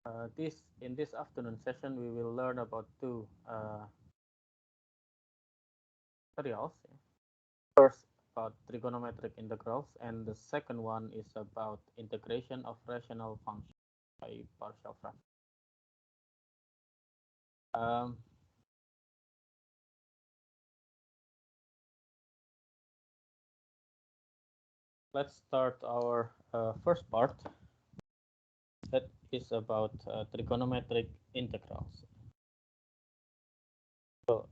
In this afternoon session, we will learn about two materials. First, about trigonometric integrals, and the second one is about integration of rational functions by partial fractions. Let's start our first part. That is about trigonometric integrals. So,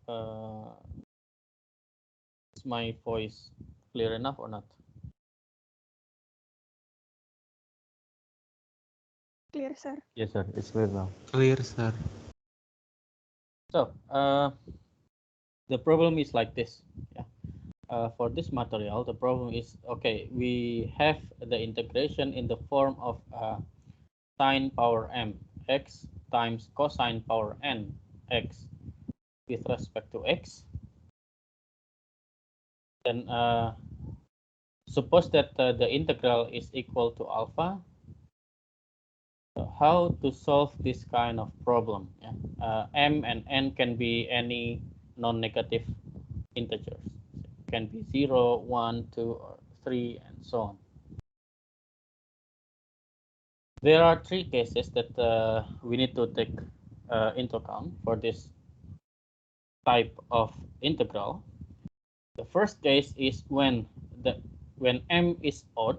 is my voice clear enough or not? Clear, sir. Yes, sir. It's clear now. Clear, sir. So, the problem is like this. Yeah. For this material, the problem is, okay, we have the integration in the form of sine power m x times cosine power n x with respect to x. Then suppose that the integral is equal to alpha. So how to solve this kind of problem? Yeah? M and n can be any non-negative integers. It can be 0, 1, 2, or 3, and so on. There are three cases that we need to take into account for this type of integral. The first case is when m is odd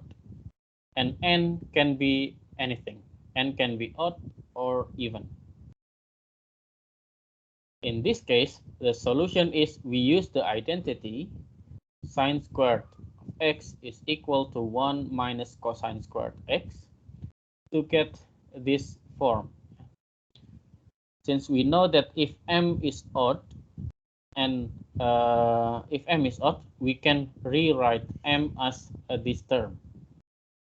and n can be anything. N can be odd or even. In this case, the solution is we use the identity sine squared of x is equal to 1 minus cosine squared x to get this form. Since we know that if m is odd, and if m is odd, we can rewrite m as this term,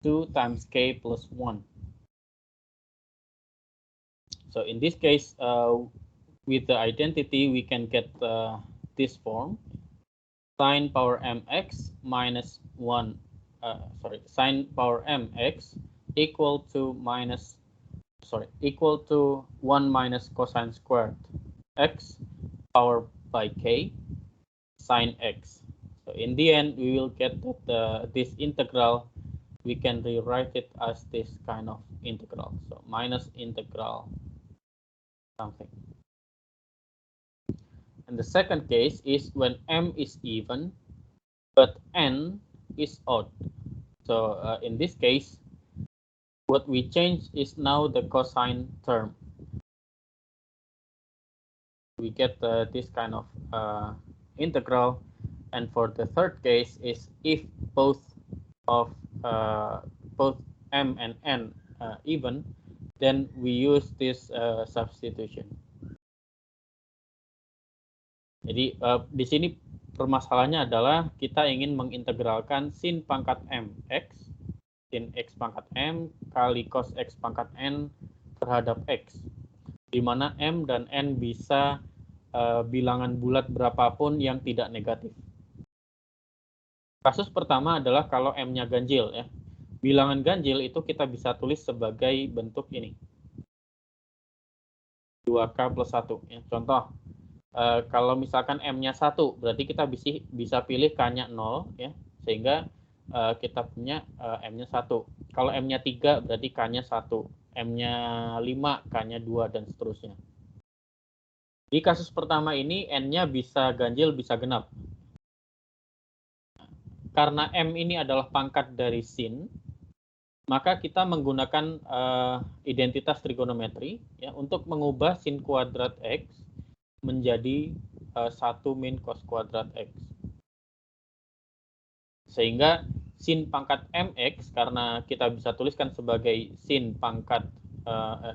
2 times k plus 1. So in this case, with the identity, we can get this form, sine power mx minus 1, sine power mx equal to 1 minus cosine squared x power by k sine x. So in the end, we will get that this integral, we can rewrite it as this kind of integral. So minus integral something. And the second case is when m is even, but n is odd. So in this case, what we change is now the cosine term. We get this kind of integral. And for the third case is if both m and n even, then we use this substitution. Jadi di sini permasalahannya adalah kita ingin mengintegralkan sin pangkat m x, sin x pangkat m kali cos x pangkat n terhadap x, di mana m dan n bisa bilangan bulat berapapun yang tidak negatif. Kasus pertama adalah kalau m-nya ganjil, ya. Bilangan ganjil itu kita bisa tulis sebagai bentuk ini, 2k plus 1. Ya. Contoh, kalau misalkan m-nya 1, berarti kita bisa pilih k-nya 0, ya, sehingga kita punya m-nya 1. Kalau m-nya 3, berarti k-nya 1. M-nya 5, k-nya 2, dan seterusnya. Di kasus pertama ini, n-nya bisa ganjil, bisa genap. Karena m ini adalah pangkat dari sin, maka kita menggunakan identitas trigonometri, ya, untuk mengubah sin kuadrat x menjadi 1 min cos kuadrat x. Sehingga sin pangkat mx, karena kita bisa tuliskan sebagai sin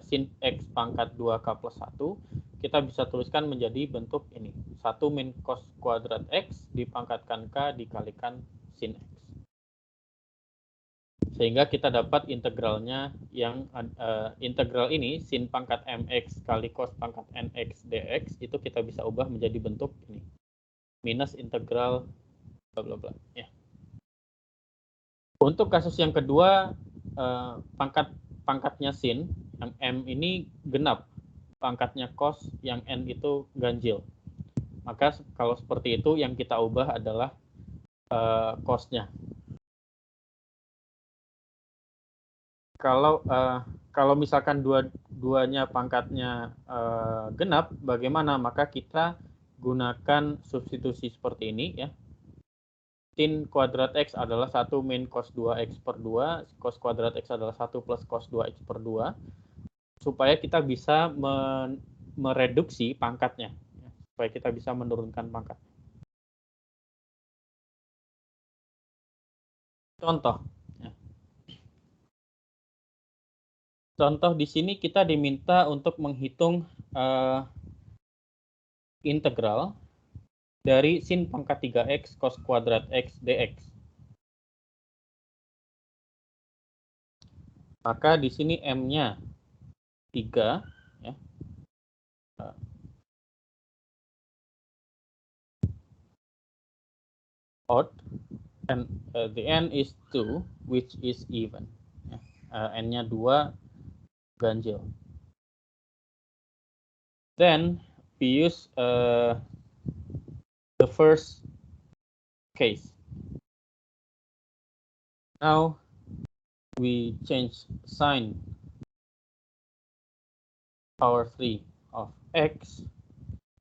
sin x pangkat 2k plus 1, kita bisa tuliskan menjadi bentuk ini, 1 min cos kuadrat x dipangkatkan k dikalikan sin x. Sehingga kita dapat integralnya yang integral ini, sin pangkat mx kali cos pangkat nx dx, itu kita bisa ubah menjadi bentuk ini, minus integral bla bla bla. Ya. Untuk kasus yang kedua, pangkatnya sin, Yang M ini genap, pangkatnya cos, yang N itu ganjil. Maka kalau seperti itu yang kita ubah adalah cos-nya. Kalau misalkan dua-duanya pangkatnya genap, bagaimana? Maka kita gunakan substitusi seperti ini ya. Sin kuadrat X adalah 1 min cos 2X per 2, cos kuadrat X adalah 1 plus cos 2X per 2, supaya kita bisa mereduksi pangkatnya, ya, supaya kita bisa menurunkan pangkat. Contoh. Ya. Contoh di sini kita diminta untuk menghitung integral dari sin pangkat 3x cos kuadrat x dx. Maka di sini M-nya 3 ya. Odd and the n is 2 which is even. Ya. N-nya 2 ganjil. Then we use the first case. Now we change sine power 3 of x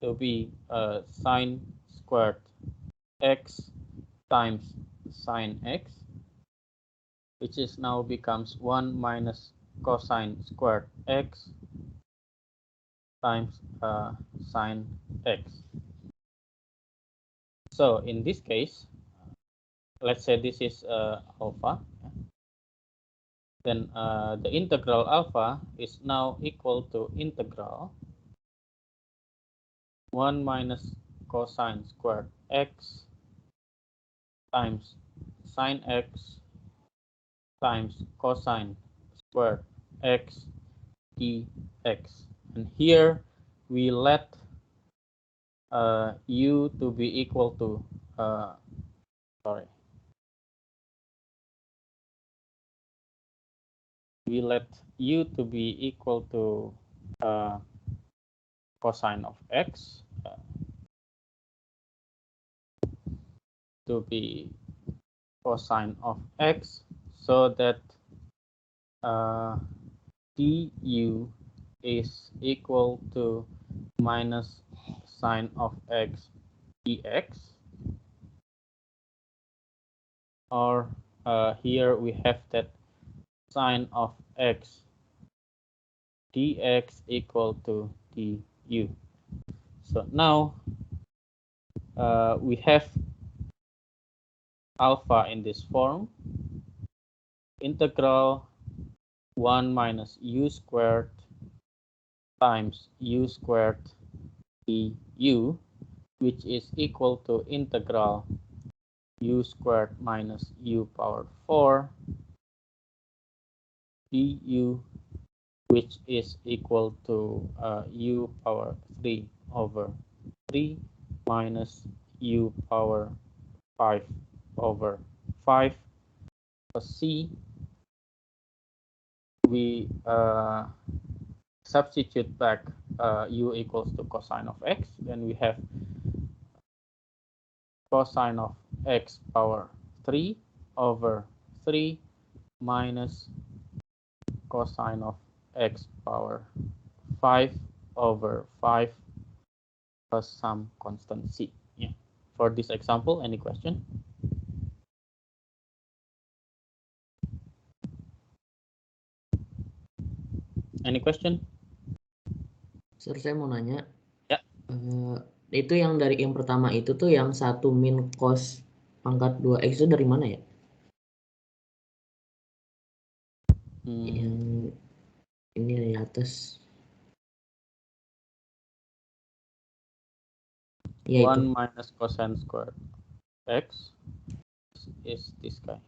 to be sine squared x times sine x, which is now becomes 1 minus cosine squared x times sine x. So in this case, let's say this is alpha. Then the integral alpha is now equal to integral 1 minus cosine squared x times sine x times cosine squared x dx. And here we let u to be equal to we let u to be equal to cosine of x to be cosine of x, so that du is equal to minus sine of x dx, or here we have that sine of x dx equal to du. So now we have alpha in this form, integral 1 minus u squared times u squared du, which is equal to integral u squared minus u power 4 du, which is equal to u power 3 over 3 minus u power 5 over 5 plus c. We substitute back u equals to cosine of x, then we have cosine of x power 3 over 3 minus cosine of x power 5 over 5 plus some constant c. Yeah. For this example, any question? Any question? Sir, saya mau nanya. Ya. Itu yang dari yang pertama itu tuh yang 1 min cos pangkat 2x itu dari mana ya? Yang ini di atas. Ya, 1 itu. minus cosine squared x is this guy.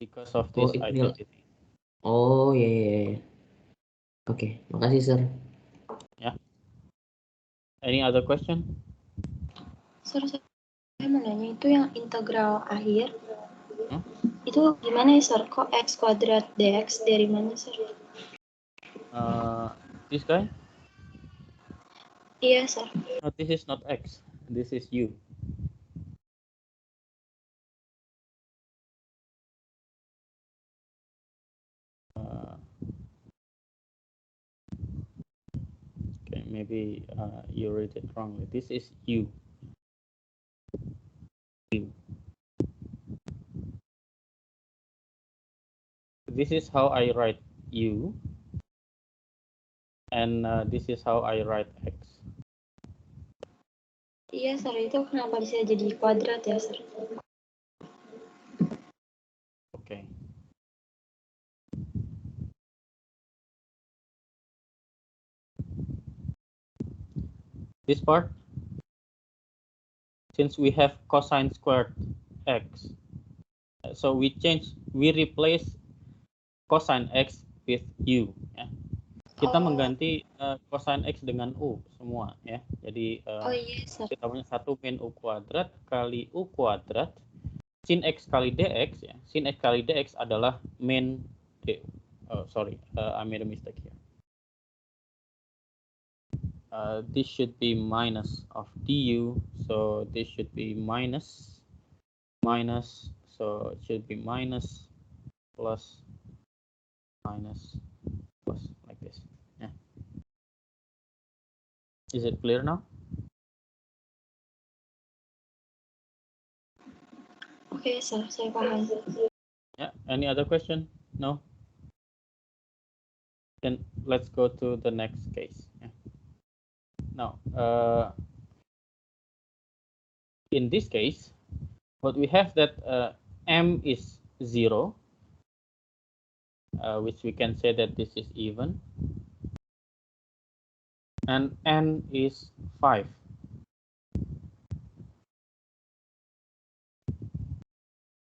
Because of this identity. Oh, ya. Oke, makasih, Sir. Ya. Any other question? Sir, Saya mau nanya itu yang integral akhir. Itu gimana ya, Sir? Kok x kuadrat dx dari mana, Sir? This guy? Iya, Sir. No, this is not x. This is u. Okay, maybe you read it wrongly. This is u. This is how I write u, and this is how I write x. Iya, Sir. Itu kenapa bisa jadi kuadrat ya, Sir? Okay. This part, since we have cosine squared x, so we replace cosine x with u. Ya. Kita mengganti cosine x dengan u semua, ya. Jadi iya, Sir. kita punya 1 min u kuadrat kali u kuadrat sin x kali dx, ya. Sin x kali dx adalah min d. Oh, sorry, I made a mistake here. This should be minus of du, so this should be minus, so it should be minus, plus, minus, plus, like this. Yeah. Is it clear now? Okay, Sir. Saya paham. Yeah. Any other question? No? Then let's go to the next case. Yeah. Now, in this case, what we have that m is 0, which we can say that this is even, and n is 5.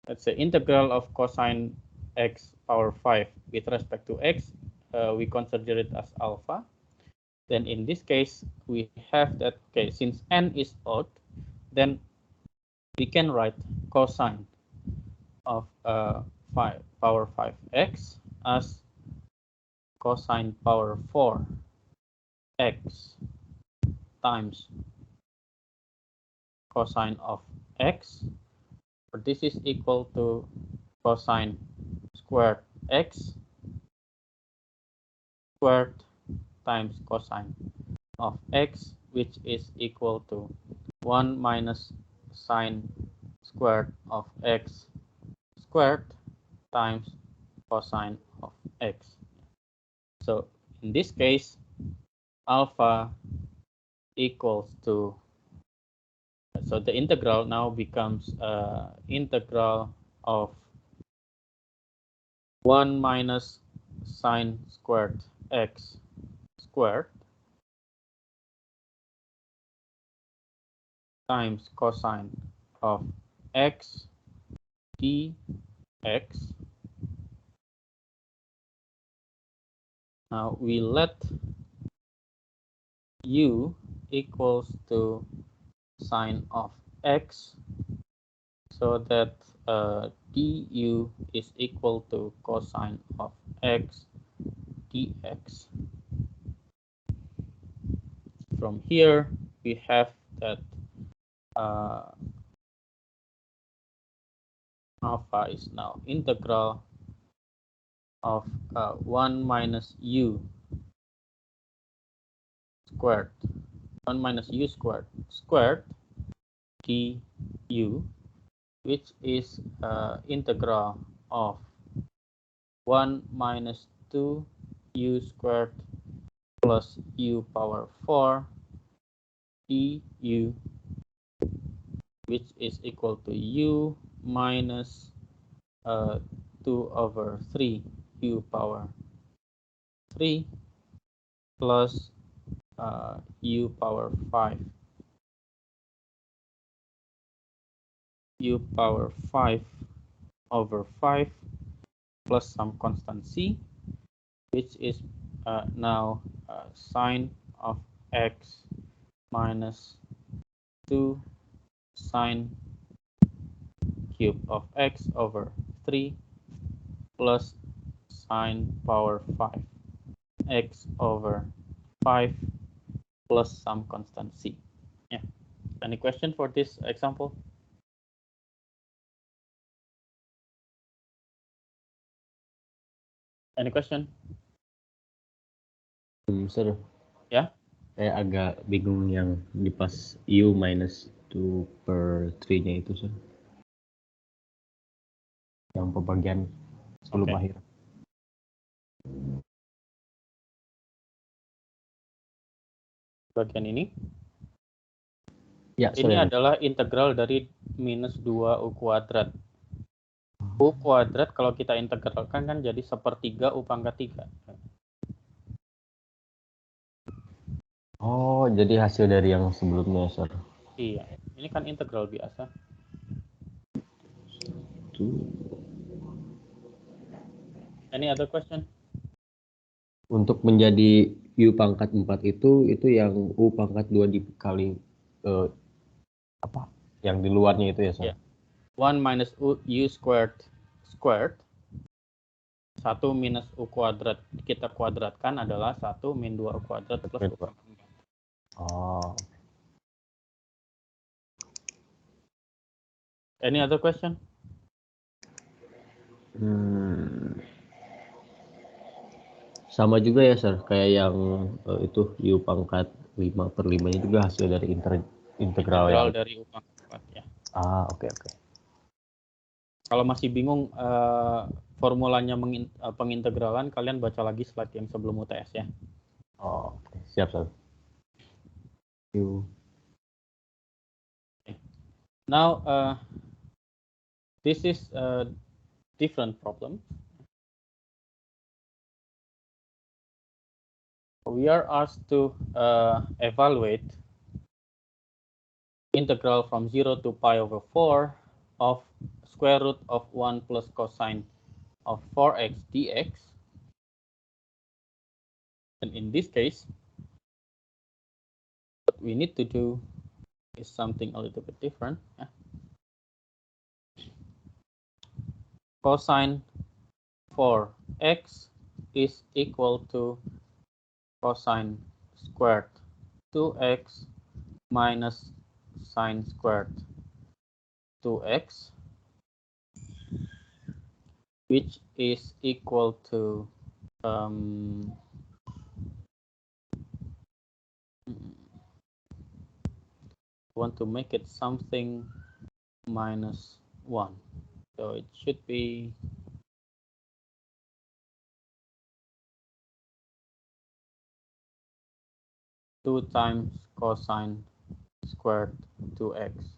Let's say integral of cosine x power 5 with respect to x, we consider it as alpha. Then in this case, we have that, okay, since n is odd, then we can write cosine of 5 power 5x as cosine power 4 x times cosine of x, or this is equal to cosine squared x squared times cosine of x, which is equal to 1 minus sine squared of x squared times cosine of x. So in this case, alpha equals to, so the integral now becomes integral of 1 minus sine squared x squared times cosine of x dx. Now we let u equals to sine of x, so that du is equal to cosine of x dx. From here, we have that alpha is now integral of 1 minus u squared, 1 minus u squared du, which is integral of 1 minus 2 u squared plus u power 4 du, which is equal to u minus 2 over 3 u power 3 plus u power 5 over 5 plus some constant c, which is now sine of x minus 2 sine cube of x over 3 plus sine power 5 x over 5 plus some constant c. Yeah. Any question for this example? Any question? Sir, Ya. saya agak bingung yang di pas U minus 2 per 3-nya itu, sir. Yang pembagian sebelum Oke. akhir. Bagian ini. Ya, Ini sir. adalah integral dari minus 2 U kuadrat. U kuadrat kalau kita integralkan kan jadi 1/3 U pangkat 3. Oh, jadi hasil dari yang sebelumnya, sir. Iya, ini kan integral biasa. Any other question? Untuk menjadi U pangkat 4 itu yang U pangkat 2 dikali apa? Yang di luarnya itu ya, sir? Yeah. 1 minus U squared 1 minus U kuadrat kita kuadratkan adalah 1 min 2 U kuadrat plus U pangkat 4. Oh. Any other question? Sama juga ya, sir, kayak yang itu U pangkat 5/5-nya juga hasil dari integral yang dari U pangkat 4 ya. Oke. Kalau masih bingung formulanya pengintegralan, kalian baca lagi slide yang sebelum UTS ya. Oh, oke. Siap, sir. Now this is a different problem. We are asked to evaluate integral from 0 to pi over 4 of square root of 1 plus cosine of 4x dx. And in this case, what we need to do is something a little bit different. Cosine 4x is equal to cosine squared 2x minus sine squared 2x, which is equal to want to make it something minus 1. So it should be two times cosine squared 2x.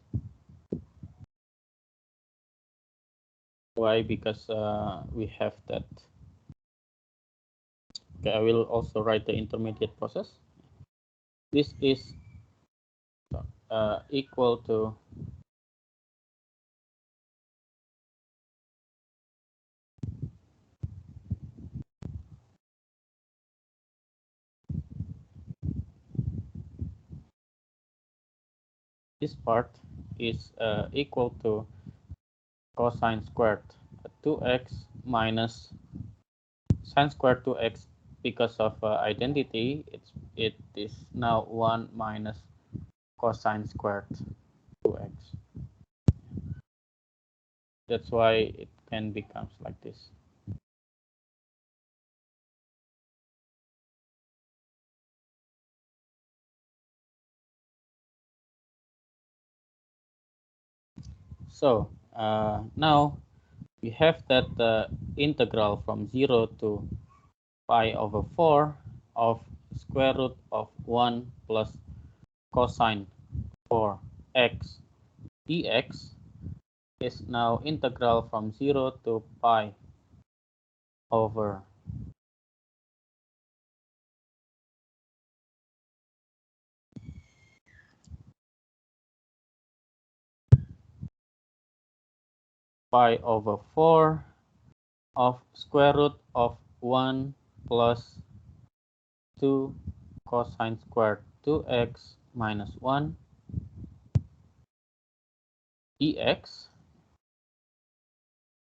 Why? Because we have that. Okay, I will also write the intermediate process. This is equal to this part is equal to cosine squared 2x minus sine squared 2x. Because of identity, it is now 1 minus cosine squared 2x. That's why it can becomes like this. So now we have that integral from 0 to pi over 4 of square root of 1 plus cosine 4x dx is now integral from 0 to pi over pi over 4 of square root of 1 plus 2 cosine squared 2x minus 1 dx.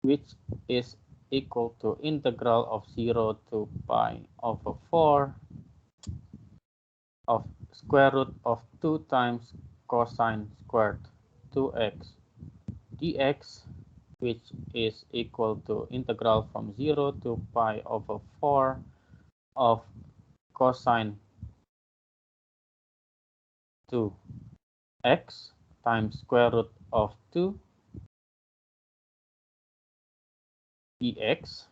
which is equal to integral of 0 to pi over 4 of square root of 2 times cosine squared 2x dx, which is equal to integral from 0 to pi over 4 of cosine 2x times square root of 2 dx,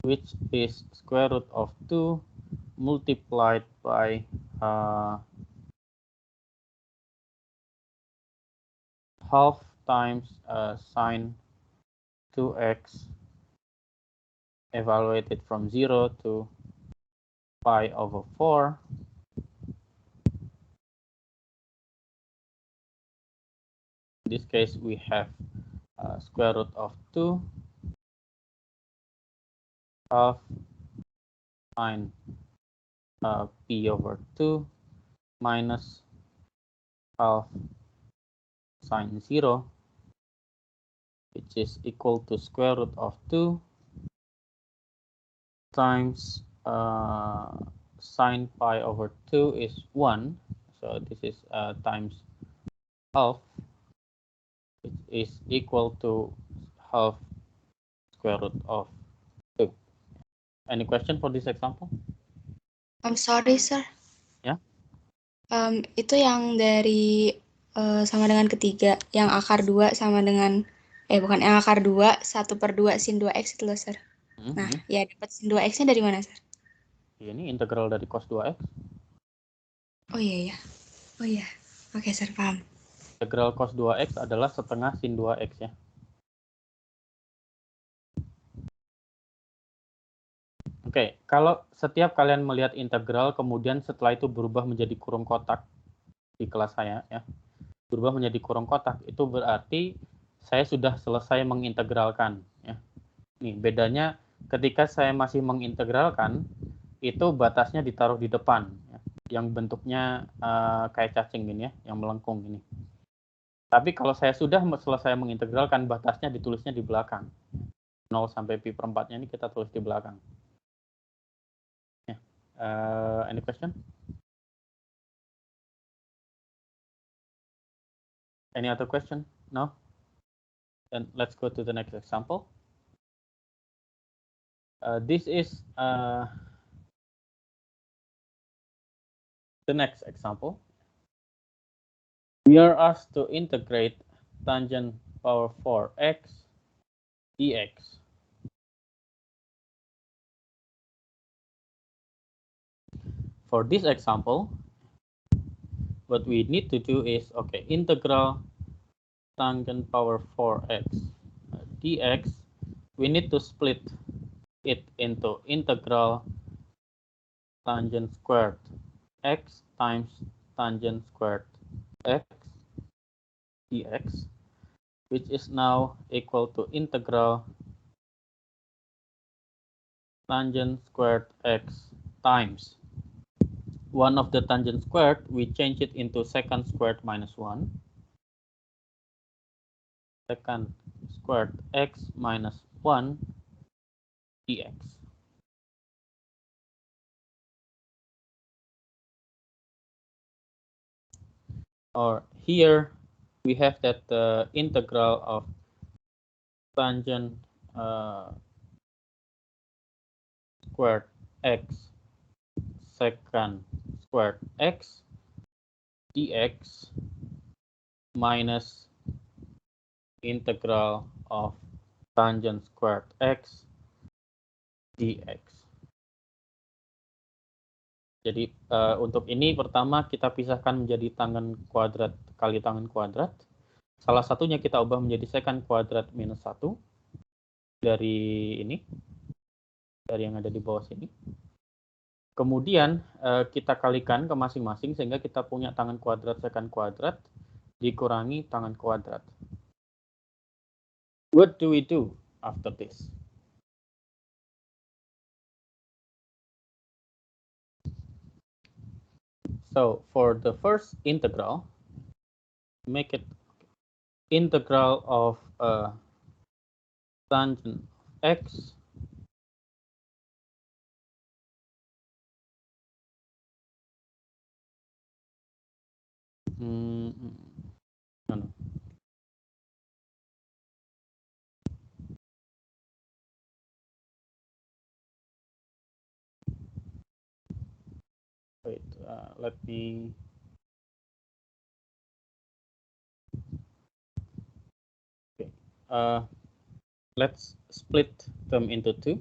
which is square root of 2 multiplied by half times sine 2x evaluated from 0 to pi over 4 . In this case, we have square root of 2 half sine p over 2 minus half sine 0, which is equal to square root of 2 times sine pi over 2 is 1. So this is times half, which is equal to half square root of 2. Any question for this example? I'm sorry, sir. Ya. Itu yang dari sama dengan ketiga, yang akar 2 sama dengan, bukan, yang akar 2, 1/2 sin 2x itu loh, sir. Nah, ya dapat sin 2x-nya dari mana, sir? Ini integral dari cos 2x. Oh iya ya. Oh iya. Oke, sir, paham. Integral cos 2x adalah setengah sin 2x ya. Oke, kalau setiap kalian melihat integral kemudian setelah itu berubah menjadi kurung kotak di kelas saya ya, berubah menjadi kurung kotak, itu berarti saya sudah selesai mengintegralkan ya. Nih bedanya ketika saya masih mengintegralkan itu batasnya ditaruh di depan ya, yang bentuknya kayak cacing gini ya, yang melengkung gini. Tapi kalau saya sudah selesai mengintegralkan, batasnya ditulisnya di belakang. 0 sampai pi per 4-nya ini kita tulis di belakang. Any question? Any other question? No? Then let's go to the next example. This is the next example. We are asked to integrate tangent power 4x dx. For this example, what we need to do is, okay, integral tangent power 4x dx, we need to split it into integral tangent squared x times tangent squared x dx, which is now equal to integral tangent squared x times one of the tangent squared, we change it into secant squared minus 1. Secant squared x minus 1 dx. Or here we have that the integral of tangent squared x secant squared x dx minus integral of tangent squared x dx. Jadi untuk ini pertama kita pisahkan menjadi tangen kuadrat kali tangen kuadrat. Salah satunya kita ubah menjadi secant kuadrat minus 1 dari ini, dari yang ada di bawah sini. Kemudian kita kalikan ke masing-masing sehingga kita punya tangen kuadrat secant kuadrat dikurangi tangen kuadrat. What do we do after this? So for the first integral, make it integral of tangent of x no, no. Wait, let me okay. Let's split them into two.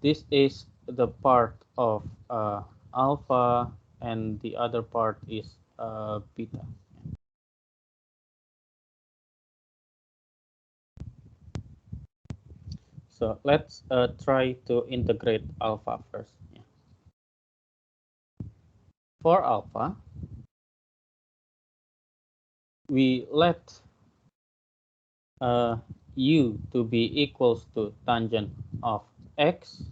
This is the part of alpha and the other part is beta. So let's try to integrate alpha first. Yeah. For alpha, we let u to be equals to tangent of x,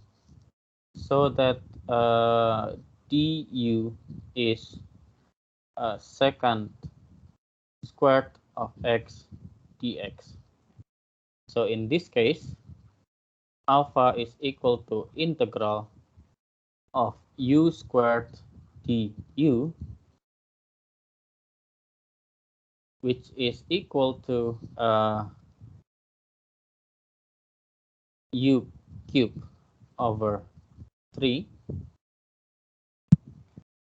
so that du is secant squared of x dx. So in this case, alpha is equal to integral of u squared du, which is equal to u cubed over 3,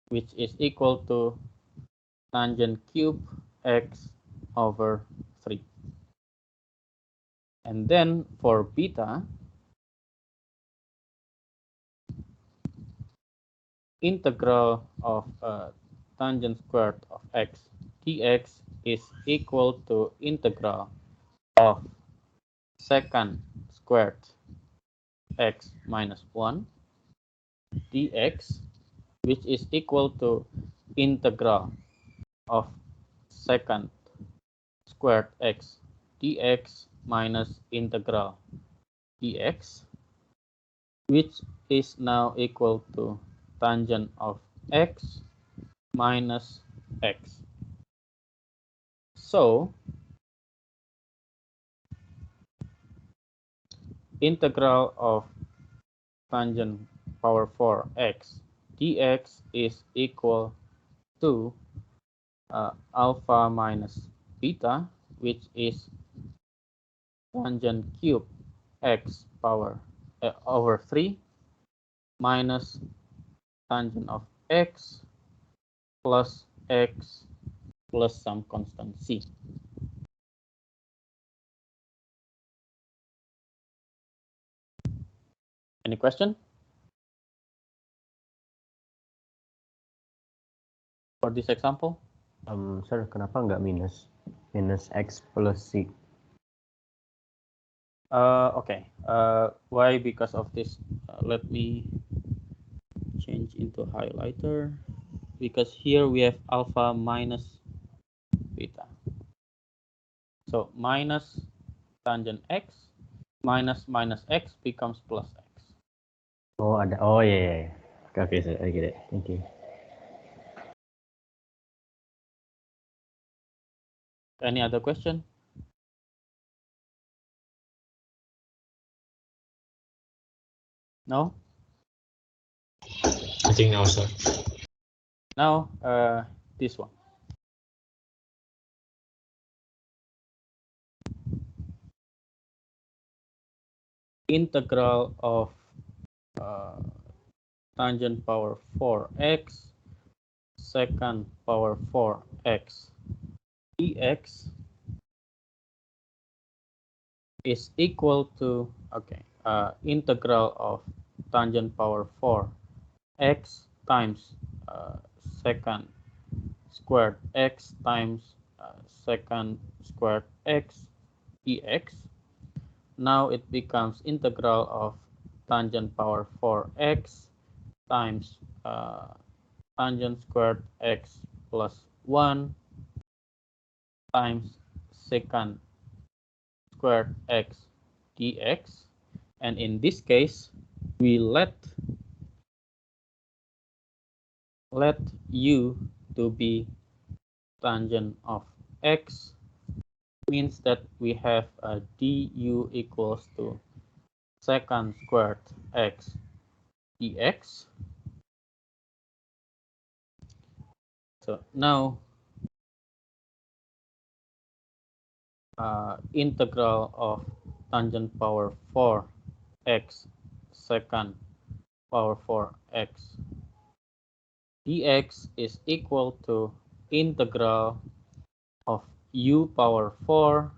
which is equal to tangent cube x over 3. And then for beta, integral of tangent squared of x dx is equal to integral of secant squared x minus 1 dx, which is equal to integral of secant squared x dx minus integral dx, which is now equal to tangent of x minus x. So integral of tangent power 4 x dx is equal to alpha minus beta, which is tangent cube x power over 3 minus tangent of x plus x plus some constant c. Any question for this example? Sir, kenapa nggak minus x plus c? Okay. Why? Because of this. Let me change into highlighter. Because here we have alpha minus beta. So minus tangent x minus x becomes plus x. Oh, ada. Oh, yeah. Okay, sir, I get it. Thank you. Any other question? No? I think no, sir. Now, this one. Integral of tangent power 4x secant power 4x dx is equal to integral of tangent power 4 x times secant squared x times secant squared x dx. Now it becomes integral of tangent power 4x times tangent squared x plus 1 times secant squared x dx, and in this case we let u to be tangent of x means that we have du equals to secant squared x dx. So now integral of tangent power 4 x secant power 4 x dx is equal to integral of u power 4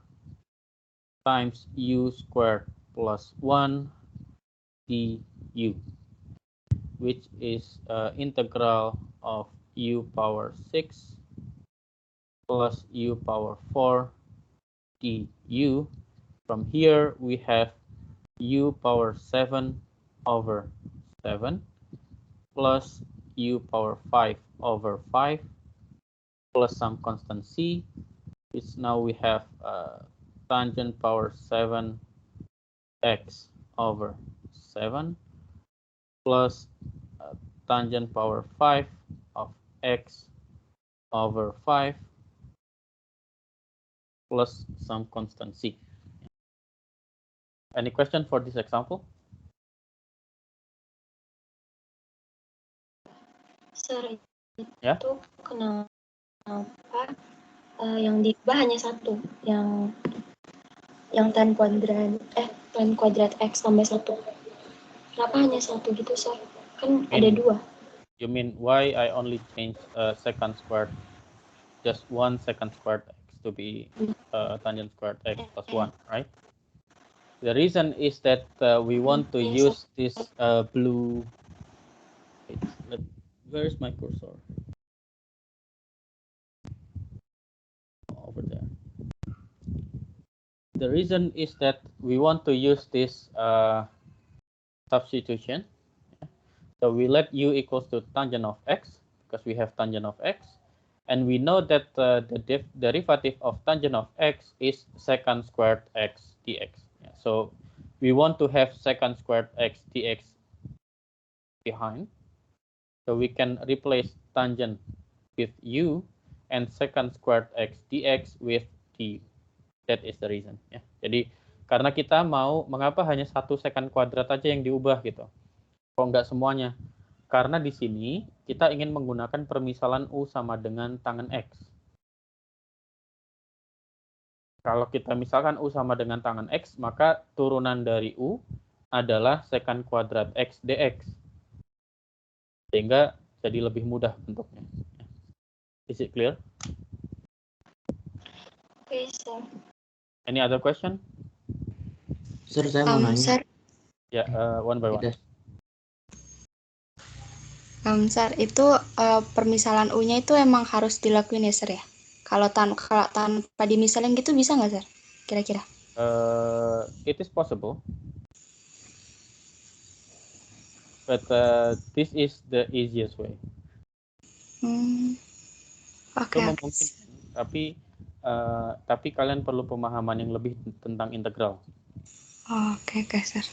times u squared plus 1 du, which is integral of u power 6 plus u power 4 du. From here we have u power 7 over 7 plus u power 5 over 5 plus some constant c, which now we have tangent power 7 x over 7 plus tangent power 5 of x over 5 plus some constant c. Any question for this example? Sir, Ya. itu kenapa yang diubah hanya satu, yang tan kuadrat x tambah 1. Kenapa hanya satu gitu, Sir? Kan ada 2. You mean why I only change secant squared, just 1 secant squared x to be tangent squared x plus 1, right? The reason is that we want to use this blue. Where's my cursor? Over there. The reason is that we want to use this substitution. So we let u equals to tangent of x because we have tangent of x, and we know that the derivative of tangent of x is secant squared x dx. Yeah, so we want to have secant squared x dx behind, so we can replace tangent with u and secant squared x dx with du. That is the reason. Ya. Jadi karena kita mau, mengapa hanya satu secant kuadrat aja yang diubah gitu? Kok nggak semuanya? Karena di sini kita ingin menggunakan permisalan u sama dengan tangen x. Kalau kita misalkan u sama dengan tangen x, maka turunan dari u adalah secant kuadrat x dx. Sehingga jadi lebih mudah bentuknya. Is it clear? Oke, Sir. Any other question? Sir, saya mau nanya. Sir, Ya, one by one. Sir, itu permisalan U-nya itu emang harus dilakuin ya, Sir ya? Kalau tanpa dimisalin gitu bisa nggak, Sir? Kira-kira? It is possible. But this is the easiest way. Oke. Tapi kalian perlu pemahaman yang lebih tentang integral. Oke, Sir.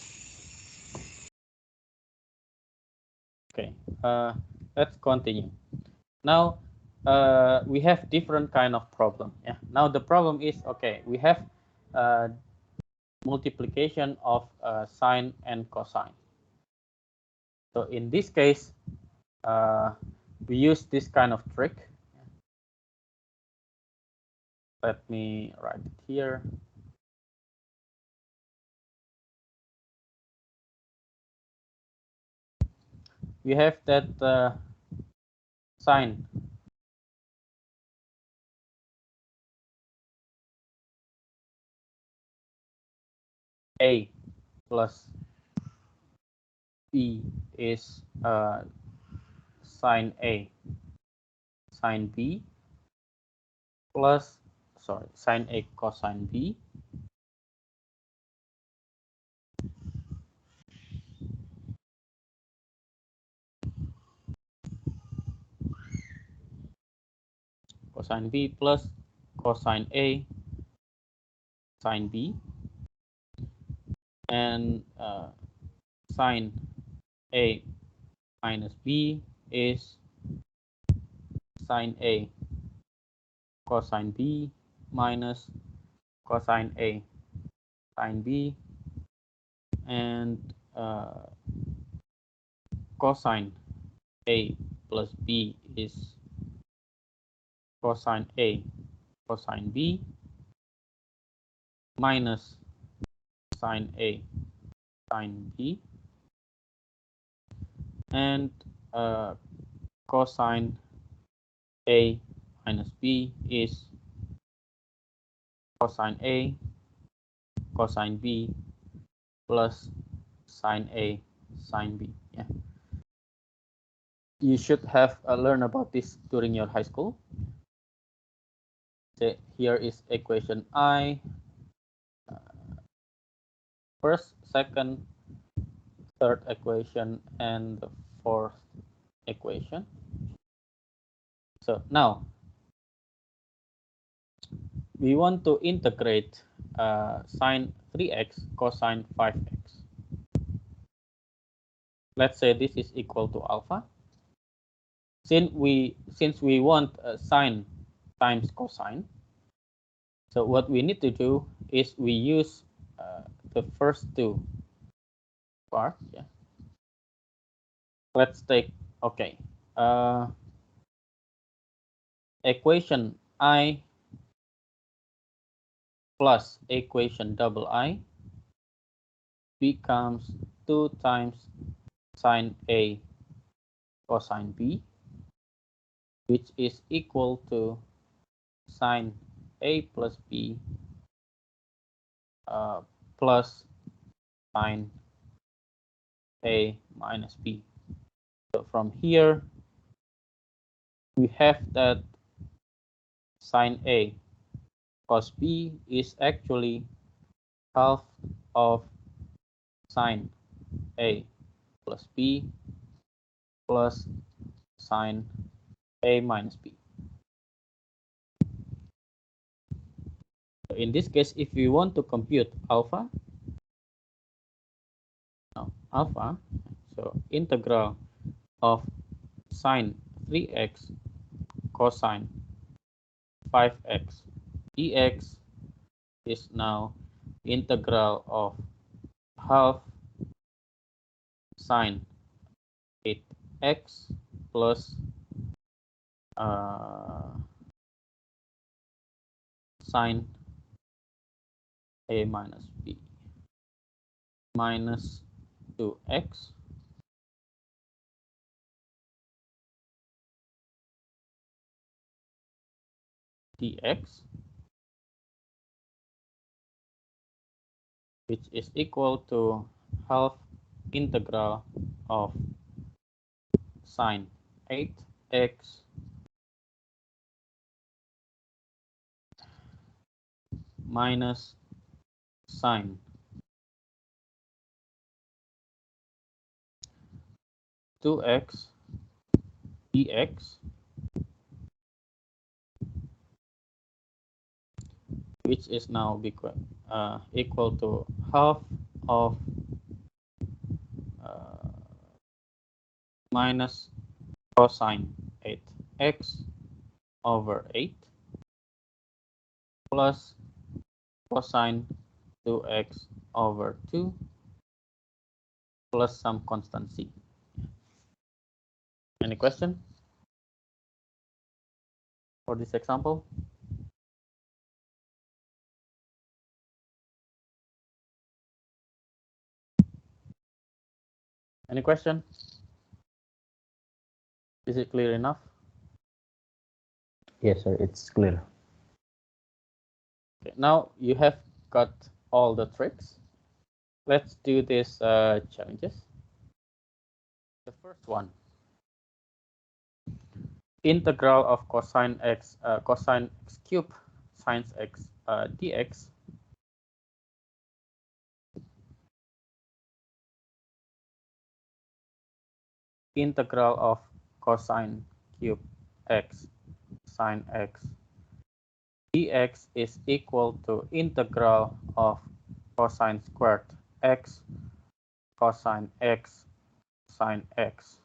Okay, let's continue. Now we have different kind of problem. Yeah. Now the problem is, okay, we have multiplication of sine and cosine. So in this case, we use this kind of trick. Let me write it here. We have that sine A plus B is sine A, sine B plus, sine A cosine B cosine B plus cosine A sine B, and sine A minus B is sine A cosine B minus cosine A, sine B, and cosine A plus B is cosine A, cosine B, minus sine A, sine B, and cosine A minus B is cosine A, cosine B, plus sine A, sine B. Yeah, you should have learned about this during your high school. So here is equation I, first, second, third equation, and the fourth equation. So now we want to integrate sine 3x cosine 5x. Let's say this is equal to alpha. Since we want sine times cosine, so what we need to do is we use the first two part. Yeah. Let's take equation I plus equation double I becomes 2 times sine A cosine B, which is equal to sine A plus B plus sine A minus B. So from here, we have that sine A cos B is actually half of sine A plus B plus sine A minus B. So in this case, if we want to compute alpha, so integral of sine 3x cosine 5x dx is now integral of half sine 8x plus sine A minus B minus 2x dx, which is equal to half integral of sine 8x minus sine 2x dx, which is now equal to half of minus cosine 8x over 8 plus cosine 2x over 2 plus some constant c. Any question for this example? Any question? Is it clear enough? Yes, sir, it's clear. Okay, now you have got all the tricks. Let's do these challenges. The first one, integral of cosine x cubed sine x dx integral of cosine cube x sine x dx is equal to integral of cosine squared x cosine x sine x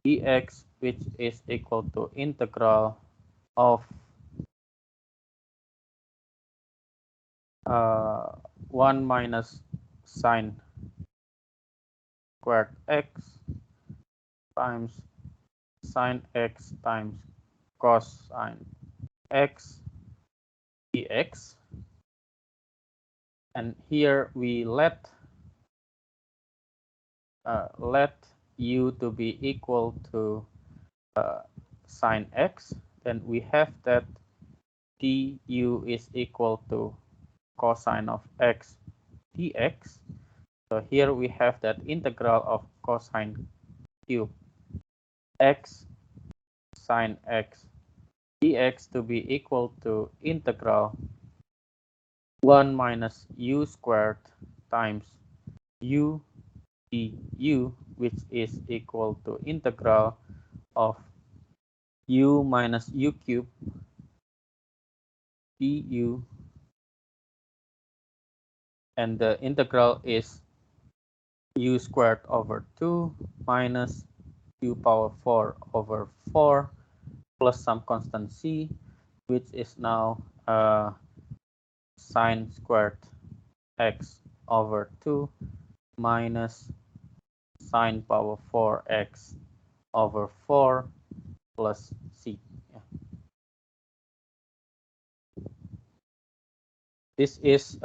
dx, which is equal to integral of 1 minus sine squared x times sine x times cosine x dx, and here we let u to be equal to sine x, then we have that du is equal to cosine of x dx. So here we have that integral of cosine cube x sine x dx to be equal to integral 1 minus u squared times u du, which is equal to integral of u minus u cube du, and the integral is u squared over 2 minus u power 4 over 4 plus some constant c, which is now sine squared x over 2 minus sine power 4x over 4 plus c. Yeah. This is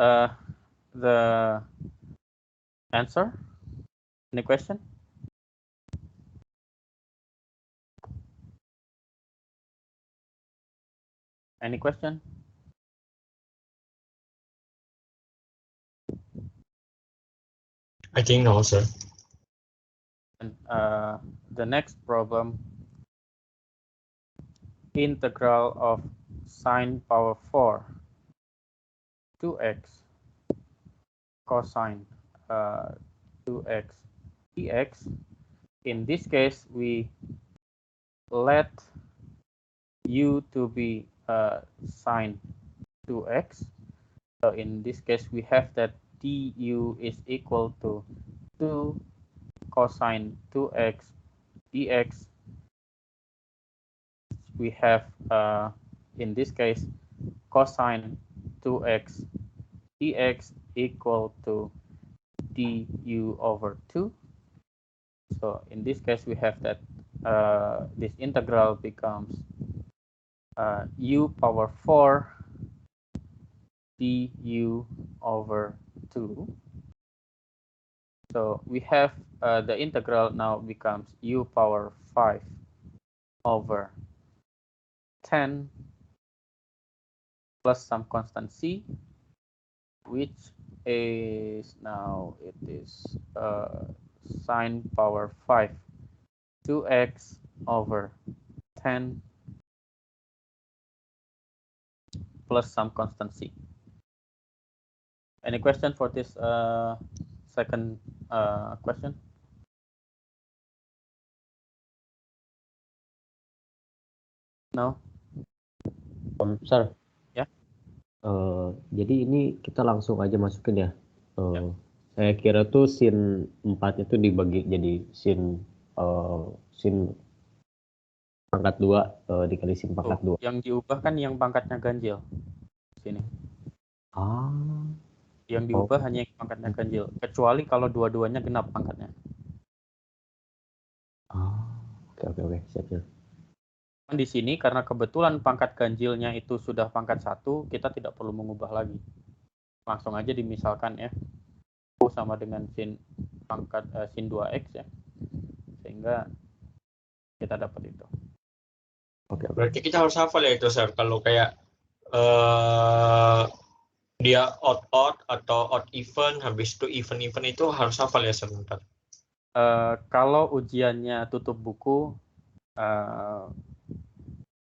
the answer. Any question? Any question? I think no, sir. And the next problem, integral of sine power 4 2x cosine 2x dx. In this case, we let u to be sine 2x. So in this case, we have that du is equal to 2 cosine 2x dx. We have, in this case, cosine 2x dx equal to du over 2. So in this case, we have that this integral becomes u power 4 du over 2. So we have the integral now becomes u power 5 over 10 plus some constant c, which is now it is sine power 5 2x over 10 plus some constant c. Any question for this second question? No? Sir. Ya. Jadi ini kita langsung aja masukin ya. Saya kira tuh sin 4 itu dibagi jadi sin pangkat 2 dikali sin pangkat 2. Yang diubah kan yang pangkatnya ganjil. Sini. Yang diubah hanya yang pangkatnya ganjil, kecuali kalau dua-duanya genap pangkatnya. Oke, siap. Di sini karena kebetulan pangkat ganjilnya itu sudah pangkat 1, kita tidak perlu mengubah lagi. Langsung aja dimisalkan ya. U sama dengan sin pangkat sin 2x ya. Sehingga kita dapat itu. Oke. Berarti kita harus hafal ya itu, Sir. Kalau kayak dia odd atau odd even, habis itu even itu harus hafal ya, Sir. Kalau ujiannya tutup buku,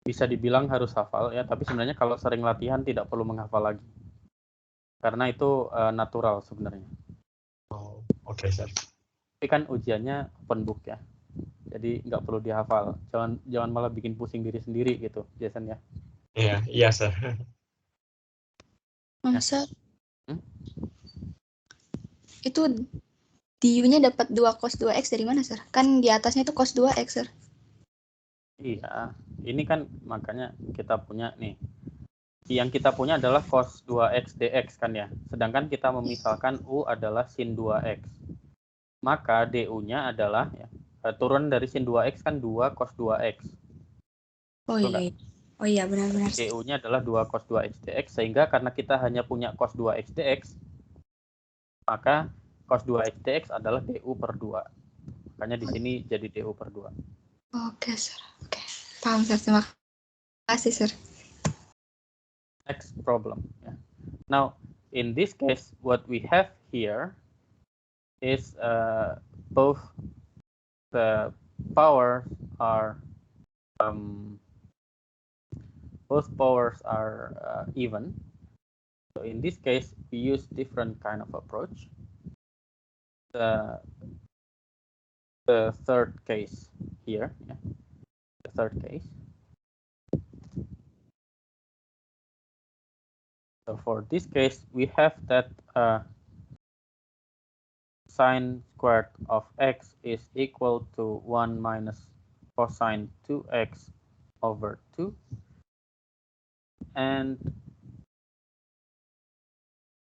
bisa dibilang harus hafal ya, tapi sebenarnya kalau sering latihan tidak perlu menghafal lagi. Karena itu natural sebenarnya. Oh, oke, Sir. Tapi kan ujiannya open book ya. Jadi nggak perlu dihafal. Jangan malah bikin pusing diri sendiri gitu, Jason ya. Iya, Sir. Masa itu du-nya dapat 2 cos 2x dari mana, Sir? Kan di atasnya itu cos 2x, Sir. Iya, ini kan makanya kita punya nih Yang kita punya adalah cos 2x dx kan ya. Sedangkan kita memisalkan U adalah sin 2x. Maka DU-nya adalah ya, turun dari sin 2x kan 2 cos 2x. Oh iya. Oh iya, benar-benar. DU-nya adalah 2 cos 2x dx, sehingga karena kita hanya punya cos 2x dx, maka cos 2x dx adalah DU per 2. Makanya di sini jadi DU per 2. Oke, Sir. Oke. Paham, Sir. Terima kasih, Sir. Next problem. Now, in this case, what we have here is both the powers are even. So in this case, we use different kind of approach. The third case here, the third case. So for this case, we have that sine squared of x is equal to 1 minus cosine 2x over 2. And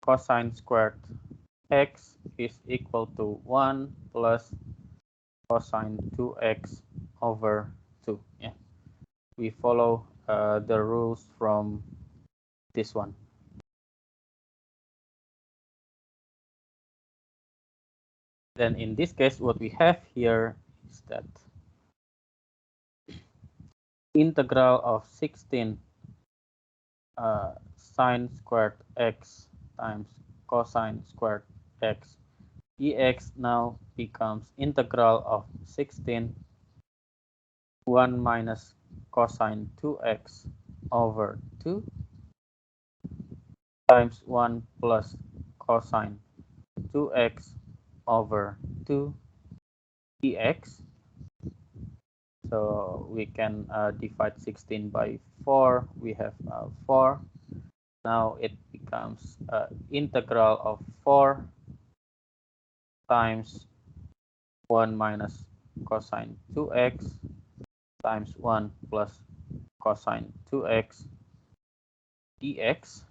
cosine squared x is equal to 1 plus cosine 2x over 2. Yeah, we follow the rules from this one. Then in this case, what we have here is that integral of 16 sine squared x times cosine squared x dx now becomes integral of 16 1 minus cosine 2x over 2 times 1 plus cosine 2x over 2 dx. So we can divide 16 by 4. We have 4. Now it becomes integral of 4 times 1 minus cosine 2x times 1 plus cosine 2x dx,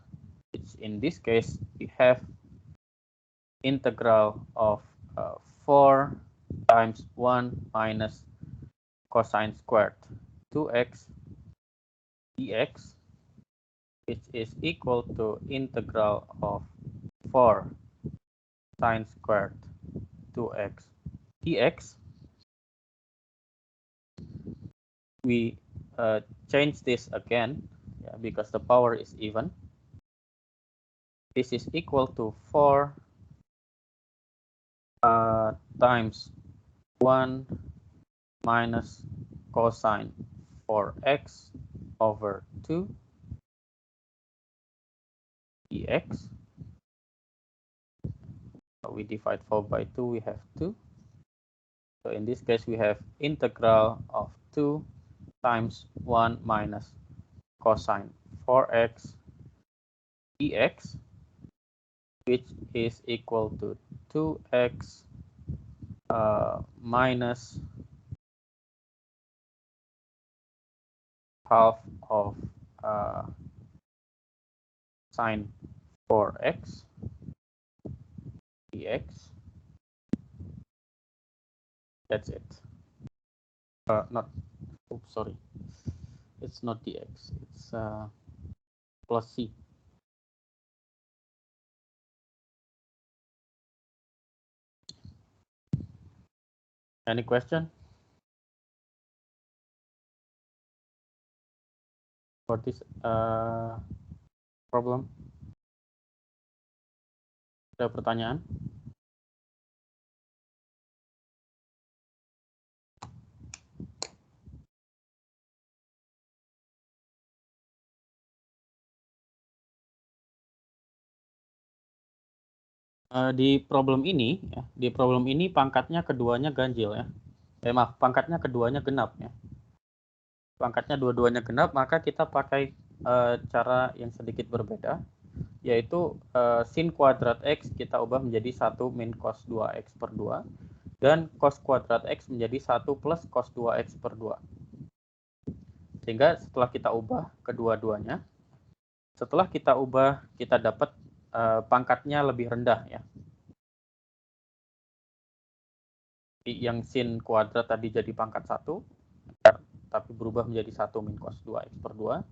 which in this case we have integral of 4 times 1 minus cosine squared 2x dx, which is equal to integral of 4 sine squared 2x dx. We change this again, because the power is even. This is equal to 4 times 1 minus cosine 4x over 2 dx. So we divide 4 by 2, we have 2. So in this case, we have integral of 2 times 1 minus cosine 4x dx, which is equal to 2x minus half of sine 4x dx. That's it. Not, oops, sorry. It's not dx. It's plus c. Any question for this problem? Ada pertanyaan? Di problem ini, pangkatnya keduanya ganjil ya. Maaf, pangkatnya keduanya genap ya. Pangkatnya dua-duanya genap, maka kita pakai cara yang sedikit berbeda, yaitu sin kuadrat x kita ubah menjadi 1 min cos 2x per 2, dan cos kuadrat x menjadi 1 plus cos 2x per 2. Sehingga setelah kita ubah kedua-duanya, setelah kita ubah, kita dapat pangkatnya lebih rendah ya. Yang sin kuadrat tadi jadi pangkat 1, tapi berubah menjadi 1 min cos 2x per 2.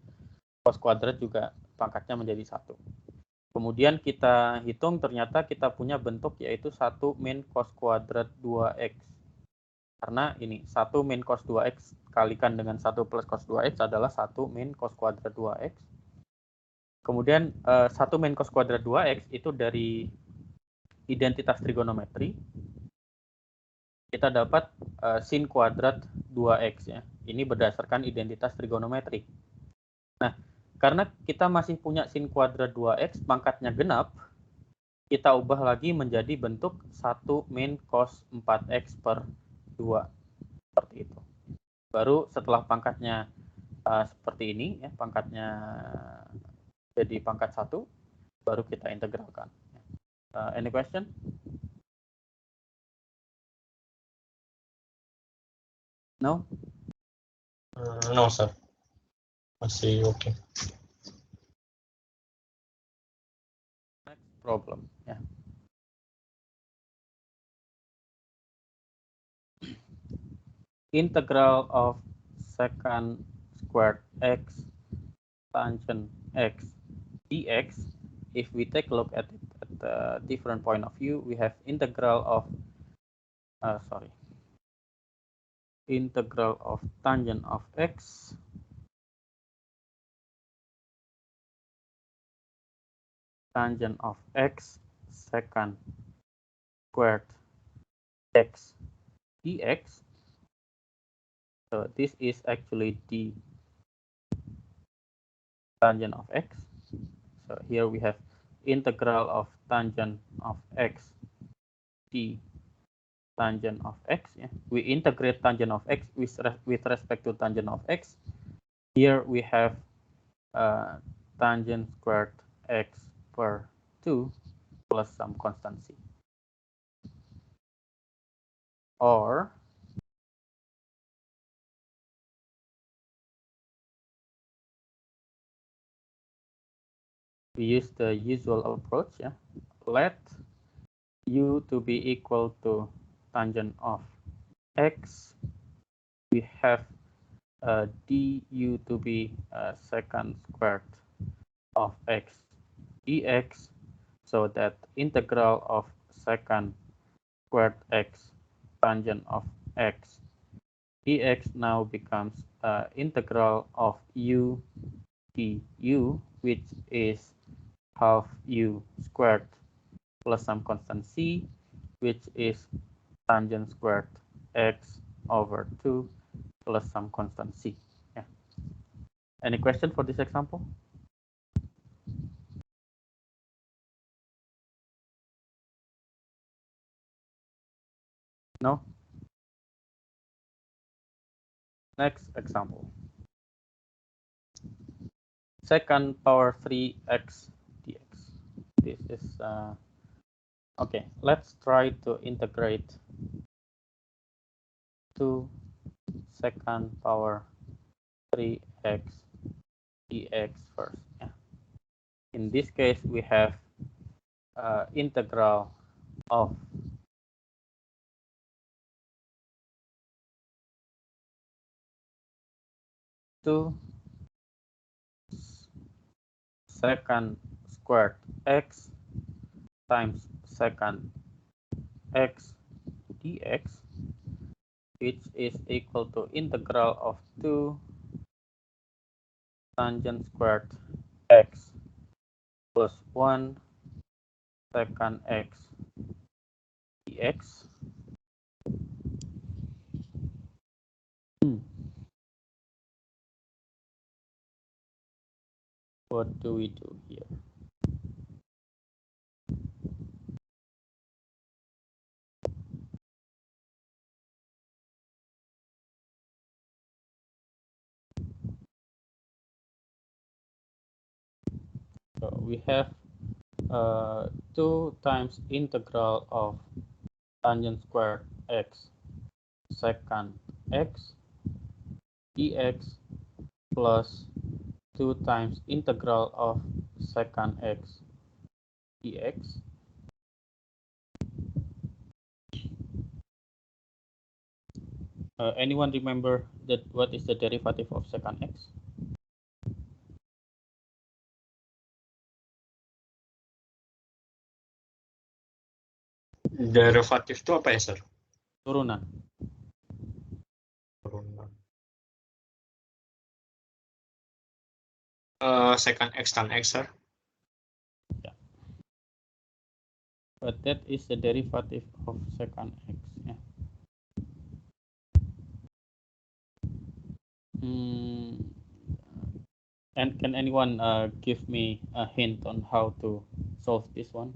Cos kuadrat juga pangkatnya menjadi 1. Kemudian kita hitung, ternyata kita punya bentuk yaitu 1 min cos kuadrat 2x. Karena ini 1 min cos 2x kalikan dengan 1 plus cos 2x adalah 1 min cos kuadrat 2x. Kemudian 1 min cos kuadrat 2x itu dari identitas trigonometri. Kita dapat sin kuadrat 2x ya. Ini berdasarkan identitas trigonometri. Nah, karena kita masih punya sin kuadrat 2x, pangkatnya genap, kita ubah lagi menjadi bentuk 1 min cos 4x per 2. Seperti itu. Baru setelah pangkatnya seperti ini, ya, pangkatnya jadi pangkat 1, baru kita integralkan. Any question? No? No, sir. Masih oke. Next problem. Ya. Integral of secant squared x tangent x dx. If we take a look at it at a different point of view, we have integral of integral of tangent of x secant squared x dx. So this is actually the tangent of x. So here we have integral of tangent of x d tangent of x. Yeah. We integrate tangent of x with respect to tangent of x. Here we have tangent squared x per 2 plus some constancy. Or we use the usual approach. Yeah. Let u to be equal to tangent of x. We have du to be secant squared of x dx, so that integral of secant squared x tangent of x dx now becomes integral of u du, which is half u squared plus some constant c, which is tangent squared x over 2 plus some constant c. Yeah. Any question for this example? No? Next example. Secant power 3x dx. This is okay. Let's try to integrate 2 secant power 3x dx first. Yeah. In this case, we have integral of secant squared x times secant x dx, which is equal to integral of 2 tangent squared x plus 1 secant x dx. What do we do here? So we have 2 times integral of tangent squared x secant x dx plus 2 times integral of secant x dx. Anyone remember that what is the derivative of secant x? Derivatif itu apa ya, Sir? Turunan. Turunan. Secant x tan x, Sir. Yeah. But that is the derivative of secant x. Yeah. And can anyone give me a hint on how to solve this one?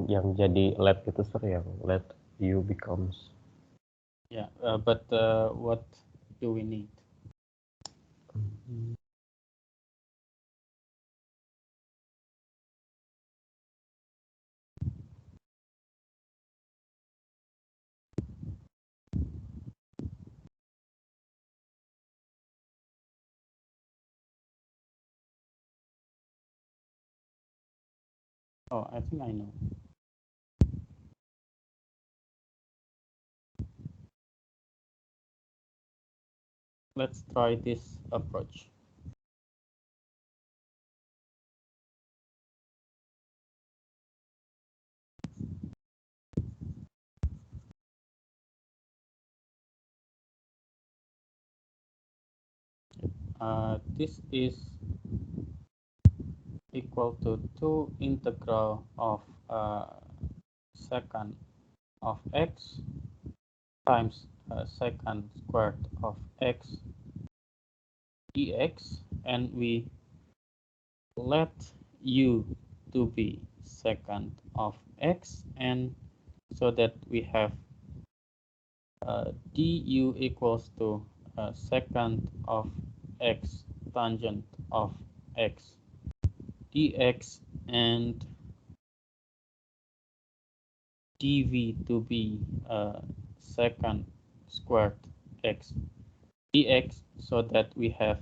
Yang jadi let itu sir, yang let u becomes. Yeah, but what do we need? Oh, I think I know. Let's try this approach. This is equal to 2 integral of secant of x times secant squared of x dx, and we let u to be secant of x, and so that we have du equals to secant of x tangent of x dx, and dv to be secant squared x dx, so that we have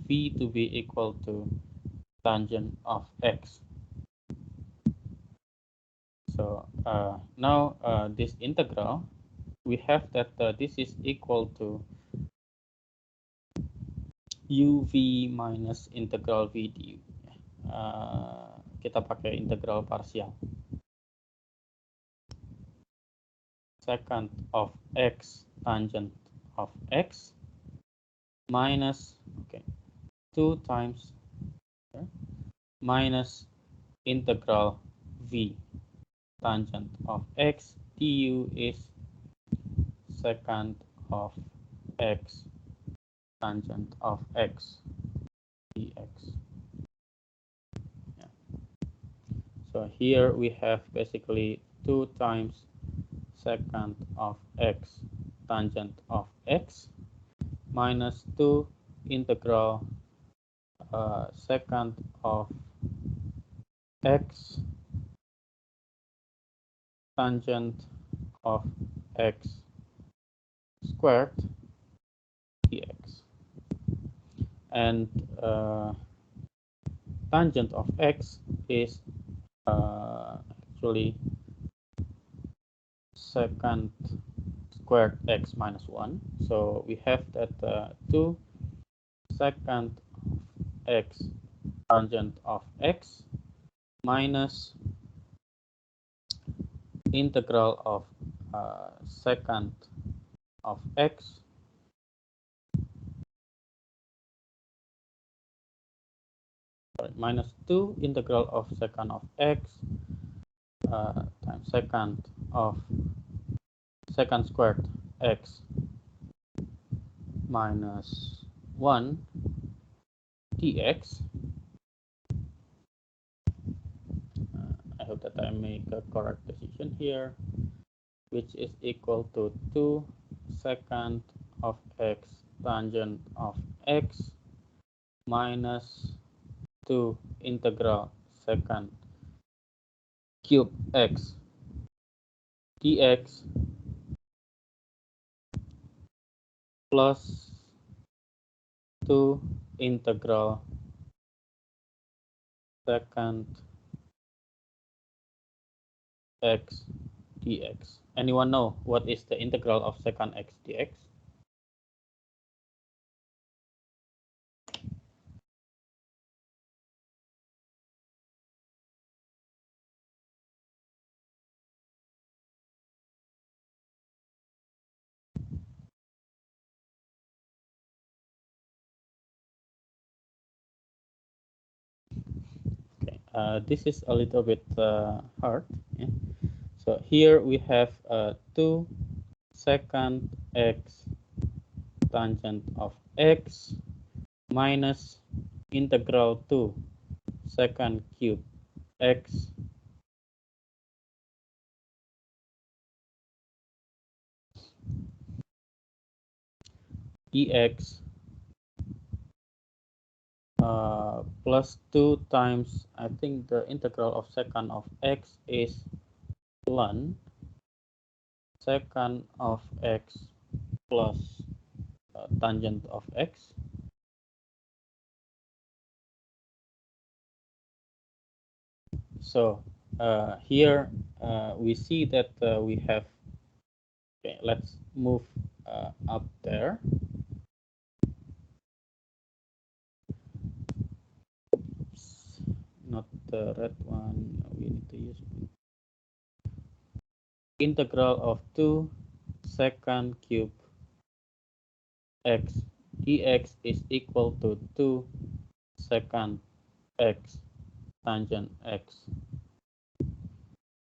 v to be equal to tangent of x. So now this integral, we have that this is equal to uv minus integral v du. Kita pakai integral parsial. Secant of x tangent of x minus 2 times minus integral v tangent of x du is secant of x tangent of x dx. Yeah. So here we have basically 2 times secant of x tangent of x minus 2 integral secant of x tangent of x squared dx, and tangent of x is actually secant squared x minus 1. So we have that 2 secant of x tangent of x minus integral of secant of x minus 2 integral of secant of x times secant of secant squared x minus 1 dx. I hope that I make a correct decision here, which is equal to 2 secant of x tangent of x minus 2 integral secant cube x dx plus 2 integral secant x dx. Anyone know what is the integral of secant x dx? Okay, this is a little bit hard. Yeah? So here we have 2 secant x tangent of x minus integral 2 secant cube x dx plus 2 times, I think the integral of secant of x is ln secant of x plus tangent of x. So here we see that we have, okay, let's move up there. Oops, not the red one, we need to use integral of 2 secant cube x dx is equal to 2 secant x tangent x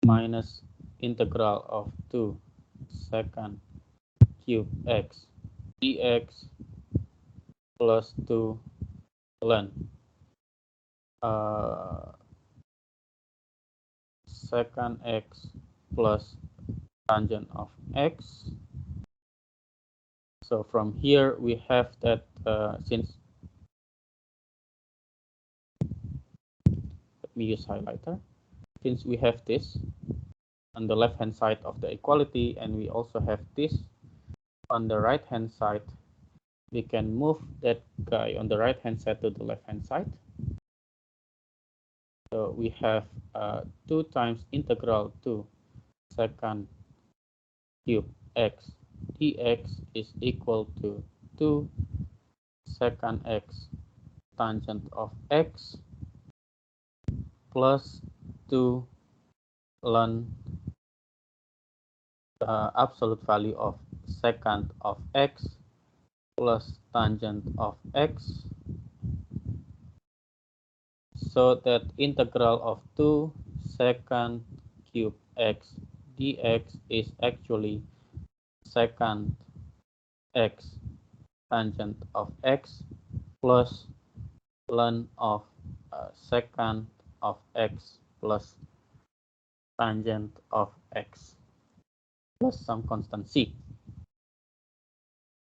minus integral of 2 secant cube x dx plus 2 ln secant x plus tangent of x. So from here we have that since, let me use highlighter, since we have this on the left hand side of the equality and we also have this on the right hand side, we can move that guy on the right hand side to the left hand side. So we have 2 times integral 2 secant cube x dx is equal to 2 secant x tangent of x plus 2 ln the absolute value of secant of x plus tangent of x, so that integral of 2 secant cube x dx is actually secant x tangent of x plus ln of secant of x plus tangent of x plus some constant c.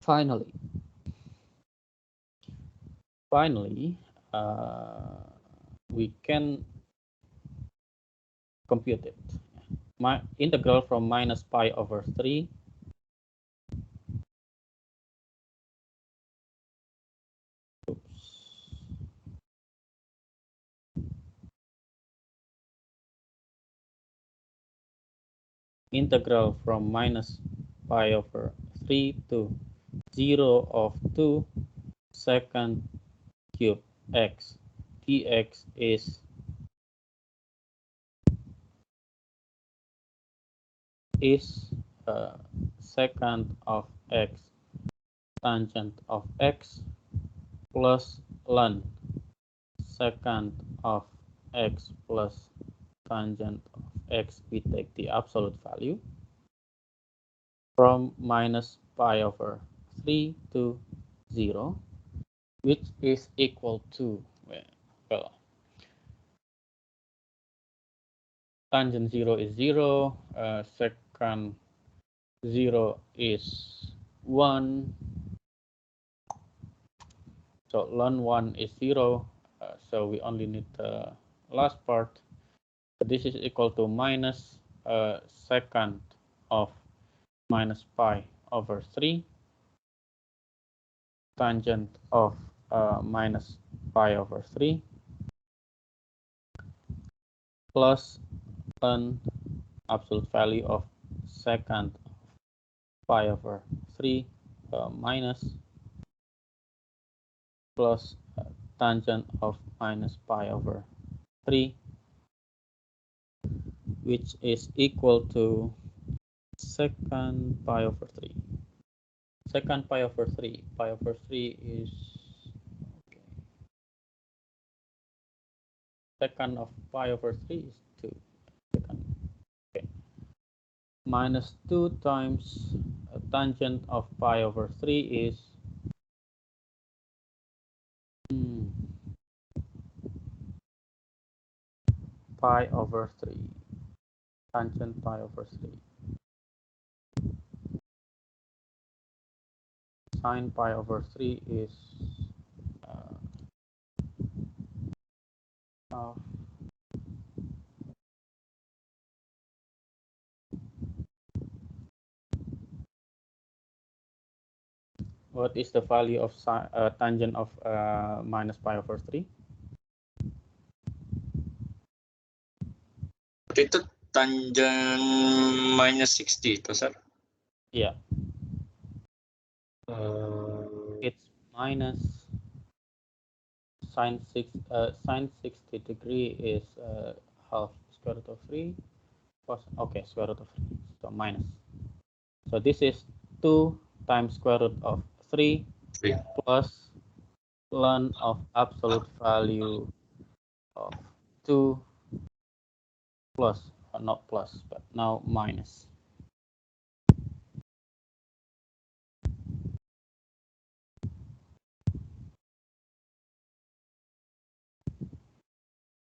Finally, we can compute it. My integral from minus pi over 3 integral from minus pi over 3 to 0 of 2 secant cube x dx is secant of x tangent of x plus ln secant of x plus tangent of x. We take the absolute value from minus pi over 3 to 0, which is equal to, well, tangent 0 is 0, secant 0 is 1, so ln 1 is 0, so we only need the last part. So this is equal to minus secant of minus pi over 3 tangent of minus pi over 3 plus an absolute value of secant of pi over 3 minus plus tangent of minus pi over 3, which is equal to secant pi over 3. Secant pi over 3. Pi over 3 is okay. Secant of pi over 3 is 2. Secant, okay. Minus 2 times tangent of pi over 3 is pi over 3. Tangent pi over 3. Sine pi over 3 is what is the value of tangent of minus pi over 3? Itu tangent minus 60 itu, sir? Yeah. It's minus sine 60 degree is half square root of 3 plus, okay, square root of 3, so minus. So this is 2 times square root of 3 plus ln of absolute value of 2 plus, not plus, but now minus.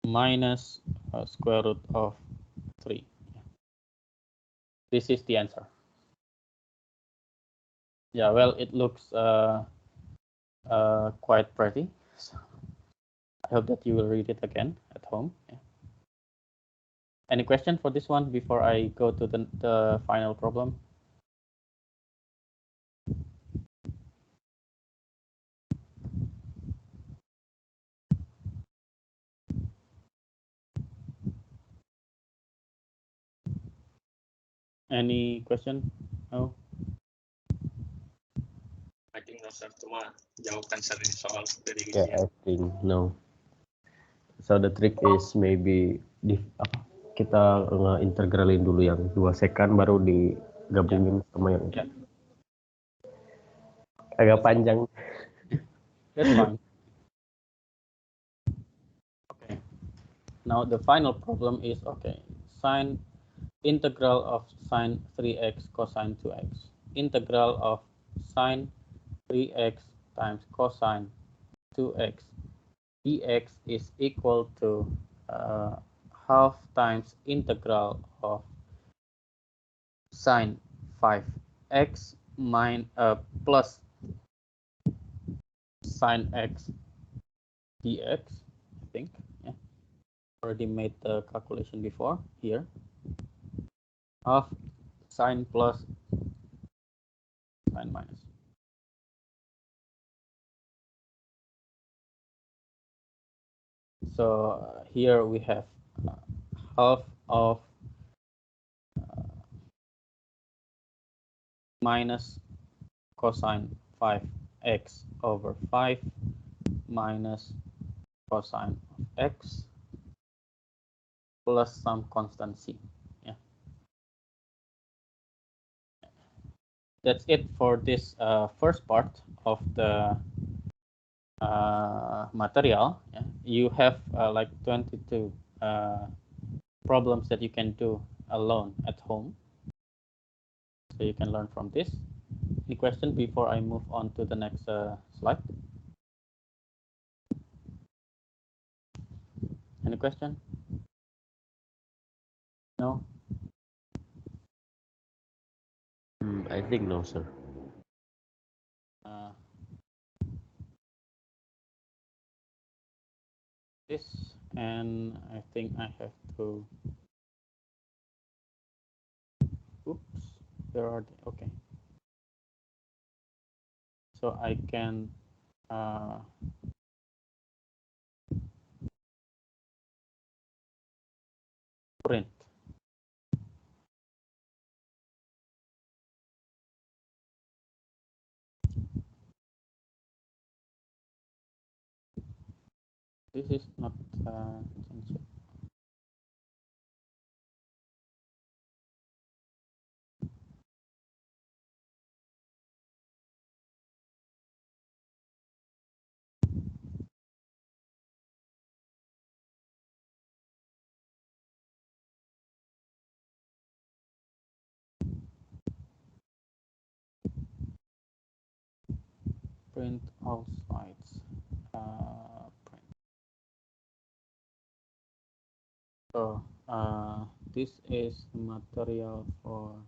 Minus square root of 3. This is the answer. Yeah, well, it looks quite pretty. So I hope that you will read it again at home. Yeah. Any question for this one before I go to the final problem? Any question? No? I think no, sir. Cuma jawabkan sering soal dari Yeah, I think no. So the trick is maybe kita nge-integralin dulu yang 2 second baru digabungin sama yang agak panjang. That's fine. Okay. Now the final problem is, okay, sine integral of sine 3x cosine 2x. Integral of sine 3x times cosine 2x dx is equal to half times integral of sine 5x plus sine x dx, I think. Yeah, already made the calculation before here. Half sine plus sine minus. So here we have half of minus cosine 5x over 5 minus cosine of x plus some constant c. Yeah, that's it for this first part of the material. Yeah. You have like 22 problems that you can do alone at home, so you can learn from this. Any question before I move on to the next slide? Any question? No? I think no, sir. This, and I think I have to, oops, there are, okay. So I can print. This is not censored. Print all slides. Print. So this is material for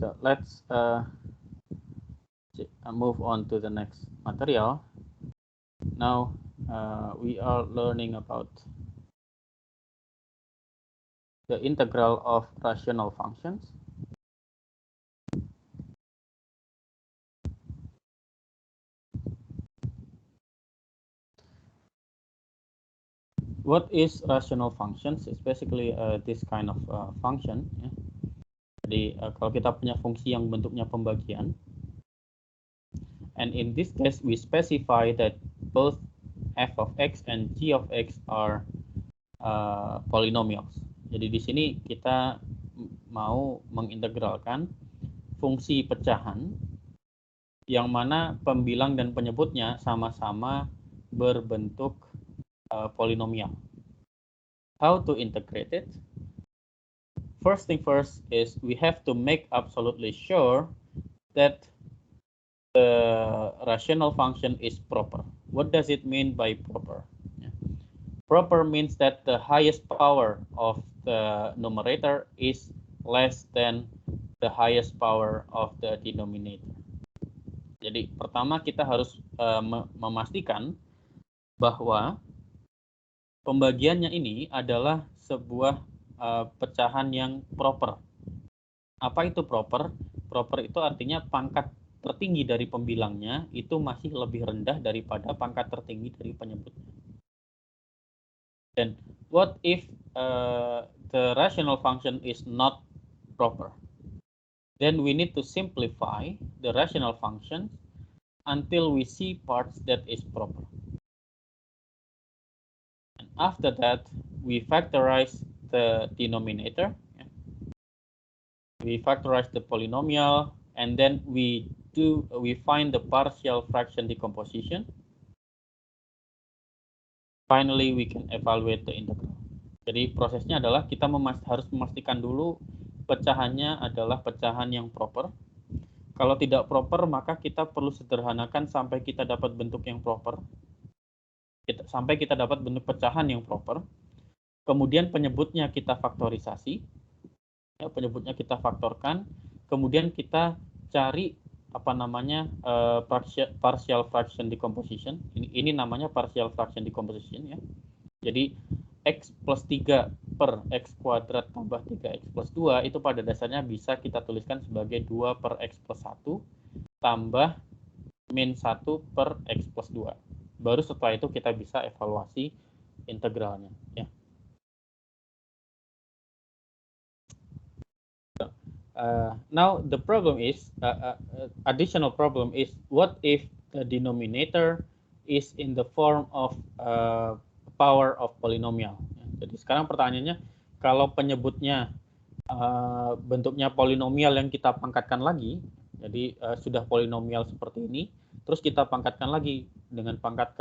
so let's move on to the next material. Now we are learning about the integral of rational functions. What is rational functions? It's basically this kind of function. Ya. Jadi kalau kita punya fungsi yang bentuknya pembagian, and in this case we specify that both f of x and g of x are polynomials. Jadi di sini kita mau mengintegralkan fungsi pecahan yang mana pembilang dan penyebutnya sama-sama berbentuk polinomial. How to integrate it? First thing first is we have to make absolutely sure that the rational function is proper. What does it mean by proper? Proper means that the highest power of the numerator is less than the highest power of the denominator. Jadi pertama kita harus memastikan bahwa pembagiannya ini adalah sebuah pecahan yang proper. Apa itu proper? Proper itu artinya pangkat tertinggi dari pembilangnya itu masih lebih rendah daripada pangkat tertinggi dari penyebutnya. Dan what if the rational function is not proper? Then we need to simplify the rational function until we see parts that is proper. And after that, we factorize the denominator. We factorize the polynomial, and then we find the partial fraction decomposition. Finally, we can evaluate the integral. Jadi prosesnya adalah kita harus memastikan dulu pecahannya adalah pecahan yang proper. Kalau tidak proper, maka kita perlu sederhanakan sampai kita dapat bentuk yang proper. Sampai kita dapat bentuk pecahan yang proper. Kemudian penyebutnya kita faktorisasi. Ya, penyebutnya kita faktorkan. Kemudian kita cari apa namanya partial fraction decomposition. Ini namanya partial fraction decomposition ya. Jadi x plus 3 per x kuadrat tambah 3x plus 2 itu pada dasarnya bisa kita tuliskan sebagai 2 per x plus 1 tambah min 1 per x plus 2. Baru setelah itu kita bisa evaluasi integralnya. Ya. Now the problem is, additional problem is, what if the denominator is in the form of power of polynomial. Jadi sekarang pertanyaannya, kalau penyebutnya bentuknya polinomial yang kita pangkatkan lagi, jadi sudah polinomial seperti ini, terus kita pangkatkan lagi dengan pangkat K.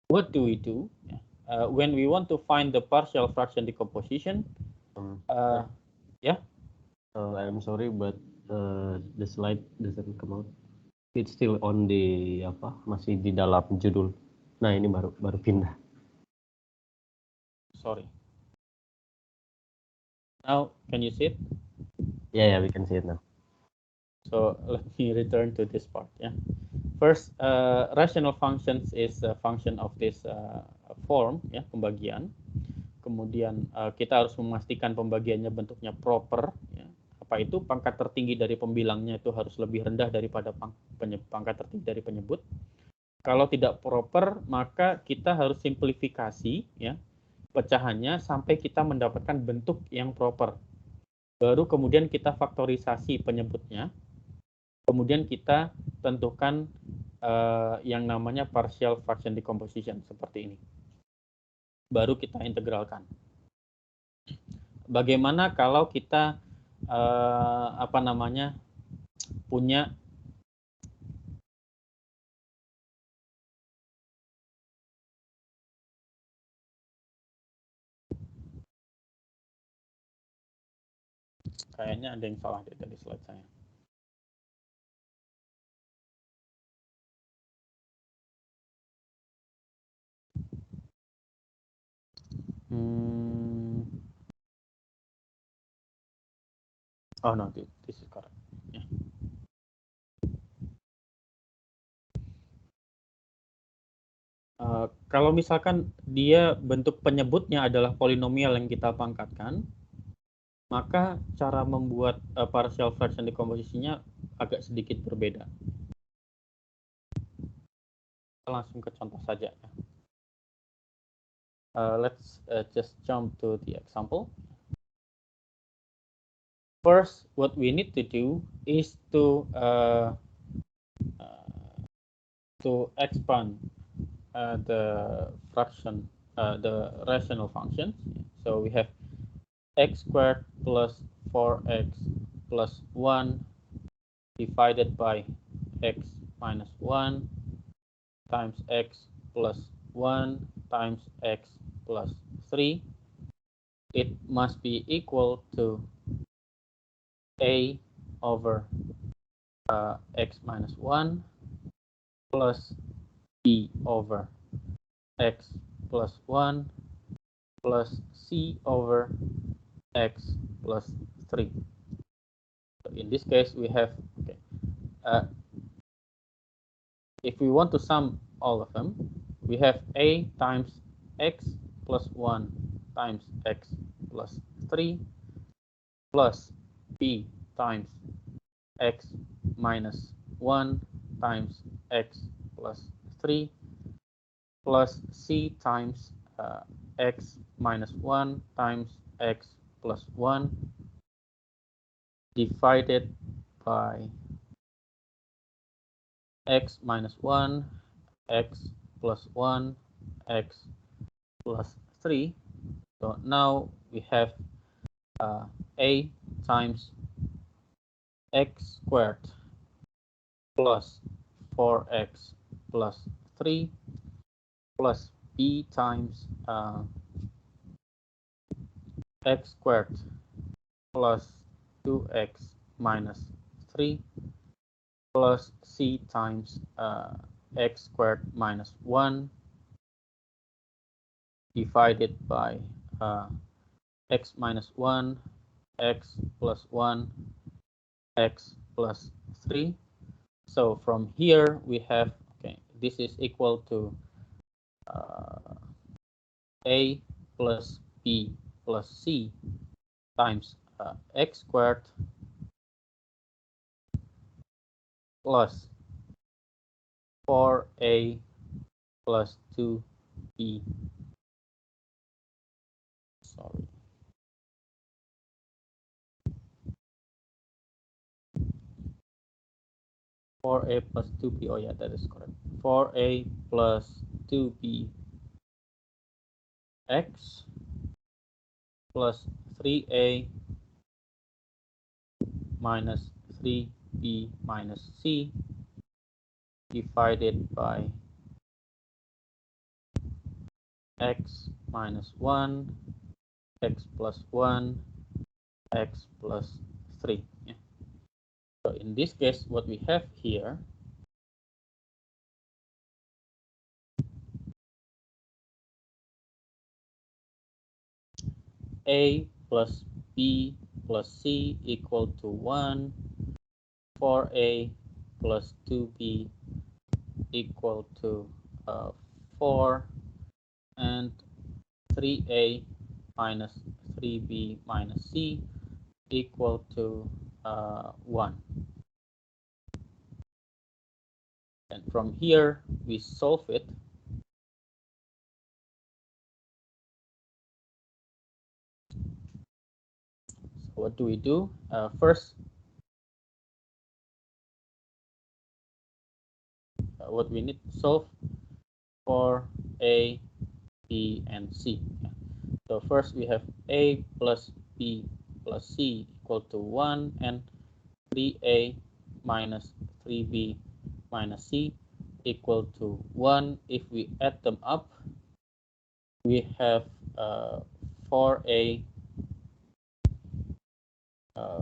What do we do when we want to find the partial fraction decomposition? Yeah. I'm sorry, but the slide doesn't come out. It's still on the masih di dalam judul. Nah ini baru pindah. sorry. Now, can you see it? Yeah, we can see it now. So let me return to this part. Yeah. First, rational functions is a function of this form, ya, pembagian. Kemudian kita harus memastikan pembagiannya bentuknya proper. Ya. Apa itu? Pangkat tertinggi dari pembilangnya itu harus lebih rendah daripada pangkat tertinggi dari penyebut. Kalau tidak proper, maka kita harus simplifikasi, ya, pecahannya sampai kita mendapatkan bentuk yang proper. Baru kemudian kita faktorisasi penyebutnya. Kemudian kita tentukan yang namanya partial fraction decomposition seperti ini. Baru kita integralkan. Bagaimana kalau kita punya kayaknya ada yang salah dari slide saya. Oh no, this is correct. Yeah. Kalau misalkan dia bentuk penyebutnya adalah polinomial yang kita pangkatkan, maka cara membuat partial fraction decomposition-nya agak sedikit berbeda. Kita langsung ke contoh saja. Let's just jump to the example. First, what we need to do is to expand the fraction, the rational functions. So we have x squared plus 4x plus 1 divided by x minus 1 times x plus 1 times x plus 3. It must be equal to a over x minus 1 plus b over x plus 1 plus c over x plus 3. So in this case, we have, if we want to sum all of them, we have a times x plus 1 times x plus 3 plus b times x minus 1 times x plus 3 plus c times x minus 1 times x plus 1 divided by x minus 1, x plus 1, x plus 3. So now we have a times x squared plus 4x plus 3 plus b times x squared plus 2x minus 3 plus c times x squared minus 1 divided by x minus 1, x plus 1, x plus 3. So from here we have, this is equal to a plus b plus c times x squared plus 4a plus 2b. Sorry. For a plus 2b, oh yeah, that is correct. 4a plus 2b x plus 3a minus 3b minus c divided by x minus 1, x plus 1, x plus 3. Yeah. So in this case, what we have here a plus b plus c equal to 1, 4a plus 2b equal to 4, and 3a minus 3b minus c equal to 1. And from here, we solve it. So what do we do? First, what we need to solve for a, b, and c. So first we have a plus b plus c equal to 1, and 3a minus 3b minus c equal to 1. If we add them up, we have 4a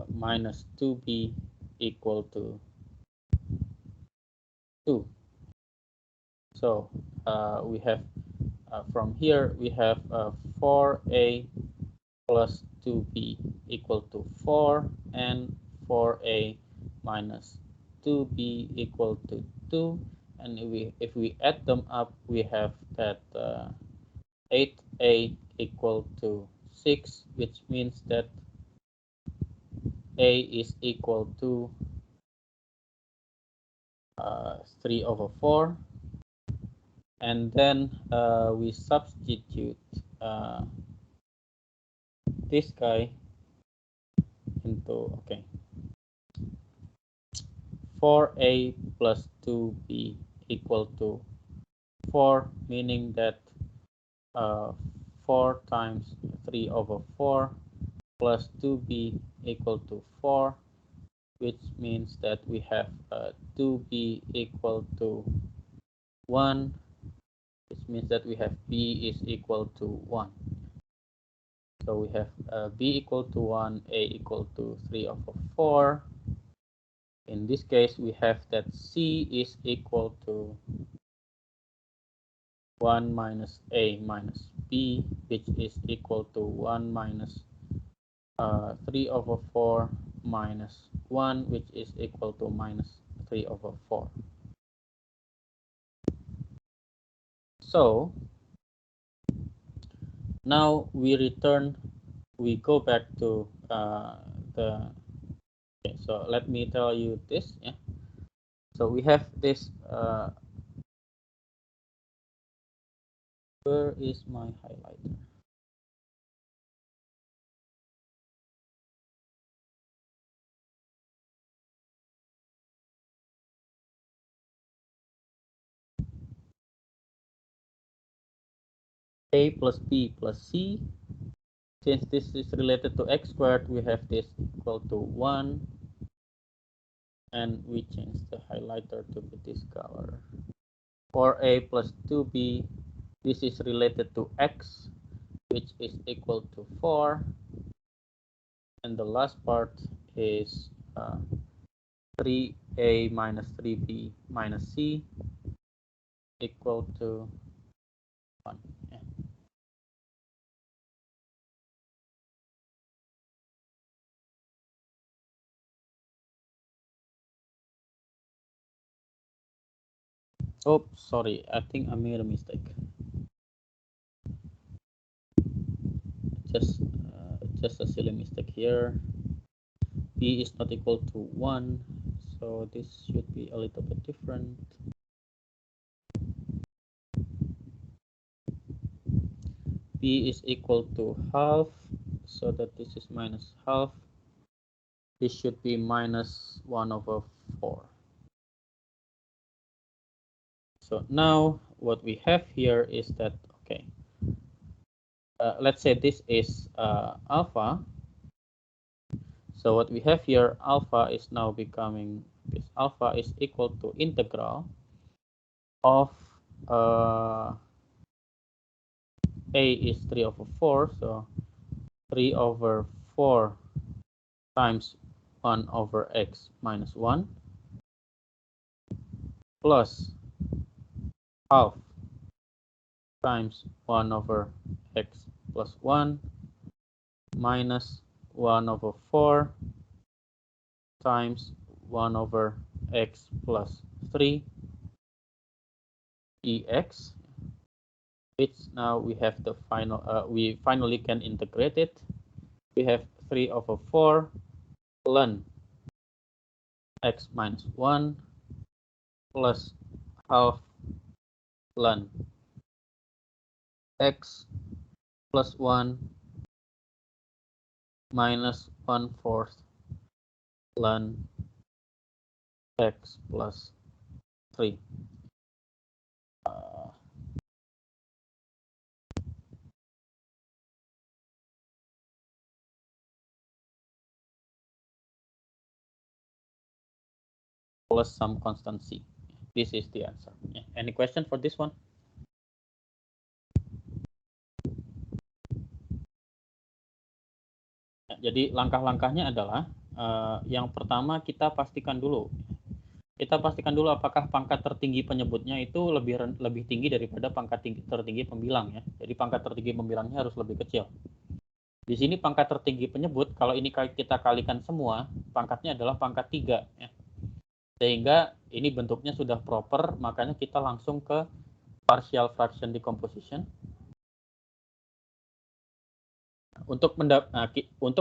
minus 2b equal to 2. So we have from here we have 4a plus 2b equal to 4, and 4a minus 2b equal to 2. And if we add them up, we have that 8a equal to 6, which means that a is equal to 3/4. And then we substitute this guy into 4a plus 2b equal to 4, meaning that 4 times 3/4 plus 2b equal to 4, which means that we have 2b equal to 1, which means that we have b is equal to 1. So we have b equal to 1, a equal to 3/4. In this case, we have that c is equal to 1 minus a minus b, which is equal to 1 minus 3/4 minus 1, which is equal to minus 3/4. So now we go back to so let me tell you this. So we have this, where is my highlighter? A plus b plus c. Since this is related to x squared, we have this equal to 1, and we change the highlighter to be this color. For a plus 2b, this is related to x, which is equal to 4, and the last part is 3a minus 3b minus c equal to 1. Oh, sorry, I think I made a mistake. Just a silly mistake here. B is not equal to 1, so this should be a little bit different. B is equal to half, so that this is minus half. This should be minus 1/4. So now what we have here is that, let's say this is alpha. So what we have here, alpha is now becoming, this alpha is equal to integral of a is 3/4, so 3/4 times 1/x minus 1 plus half times 1/x plus 1 minus 1 over 4 times 1 over x plus 3 dx, which now we have the final, we finally can integrate it. We have 3 over 4 ln x minus 1 plus half ln x plus 1 minus 1/4 ln x plus 3. Plus some constant c. This is the answer. Any question for this one? Jadi langkah-langkahnya adalah yang pertama kita pastikan dulu apakah pangkat tertinggi penyebutnya itu lebih tinggi daripada pangkat tertinggi pembilang ya. Jadi pangkat tertinggi pembilangnya harus lebih kecil. Di sini pangkat tertinggi penyebut, kalau ini kita kalikan semua, pangkatnya adalah pangkat 3 ya. Sehingga ini bentuknya sudah proper, makanya kita langsung ke partial fraction decomposition. Untuk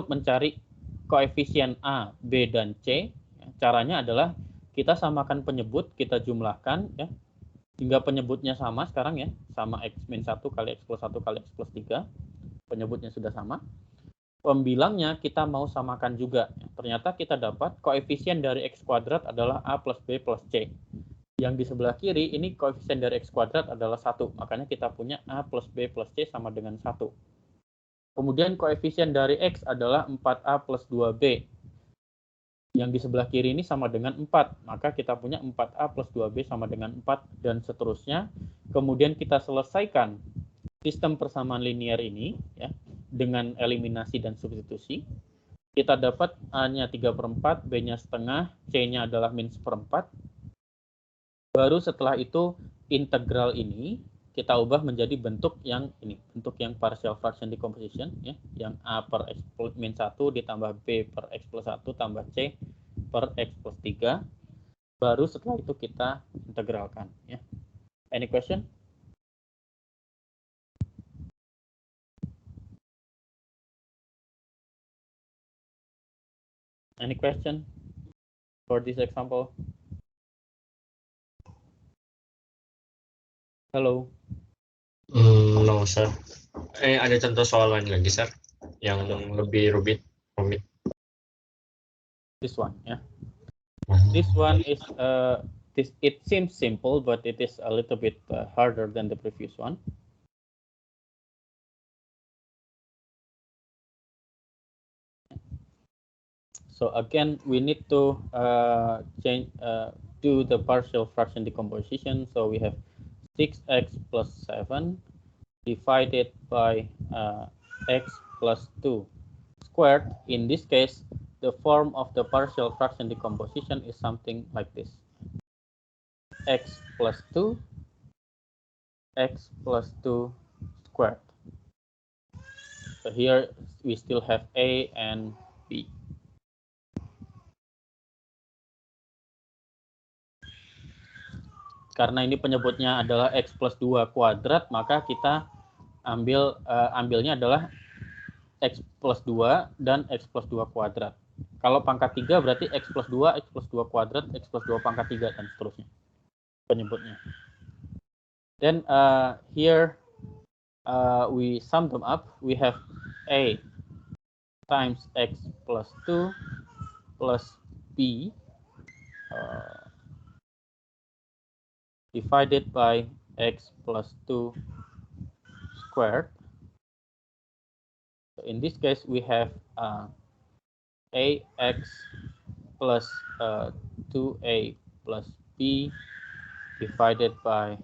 mencari koefisien A, B, dan C, caranya adalah kita samakan penyebut, kita jumlahkan ya, hingga penyebutnya sama sekarang ya, sama x-1 kali x plus 1 kali x plus 3, penyebutnya sudah sama. Pembilangnya kita mau samakan juga. Ternyata kita dapat koefisien dari x kuadrat adalah A plus B plus C. Yang di sebelah kiri ini koefisien dari x kuadrat adalah 1. Makanya kita punya A plus B plus C sama dengan 1. Kemudian koefisien dari x adalah 4A plus 2B. Yang di sebelah kiri ini sama dengan 4. Maka kita punya 4A plus 2B sama dengan 4 dan seterusnya. Kemudian kita selesaikan sistem persamaan linear ini ya, dengan eliminasi dan substitusi. Kita dapat A-nya 3/4, B-nya setengah, C-nya adalah min 1/4. Baru setelah itu integral ini kita ubah menjadi bentuk yang ini, bentuk yang partial fraction decomposition ya, yang A per x plus min 1 ditambah B per x plus 1 tambah C per x plus 3. Baru setelah itu kita integralkan ya. Any question? Any question for this example? Hello. No, sir. Ada contoh soal lain lagi, sir, yang lebih rumit. This one, yeah. This one is it seems simple, but it is a little bit harder than the previous one. So again, we need to do the partial fraction decomposition. So we have 6x plus 7 divided by x plus 2 squared. In this case, the form of the partial fraction decomposition is something like this. X plus 2 squared. So here we still have A and B. Karena ini penyebutnya adalah x plus 2 kuadrat, maka kita ambilnya adalah x plus 2 dan x plus 2 kuadrat. Kalau pangkat 3 berarti x plus 2 kuadrat, x plus 2 pangkat 3, dan seterusnya penyebutnya. Then here we sum them up. We have A times x plus 2 plus B divided by x plus 2 squared. So in this case, we have ax plus 2a plus b divided by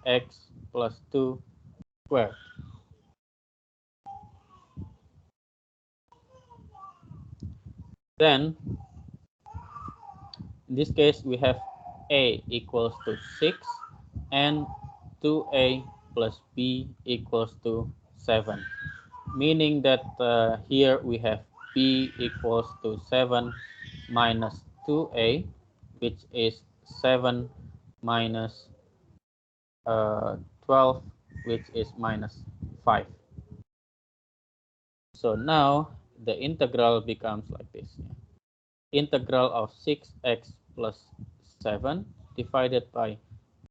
x plus 2 squared. Then, in this case, we have a equals to 6 and 2a plus b equals to 7. meaning that here we have p equals to 7 minus 2a, which is 7 minus 12, which is minus 5. So now the integral becomes like this. Integral of 6x plus 7 divided by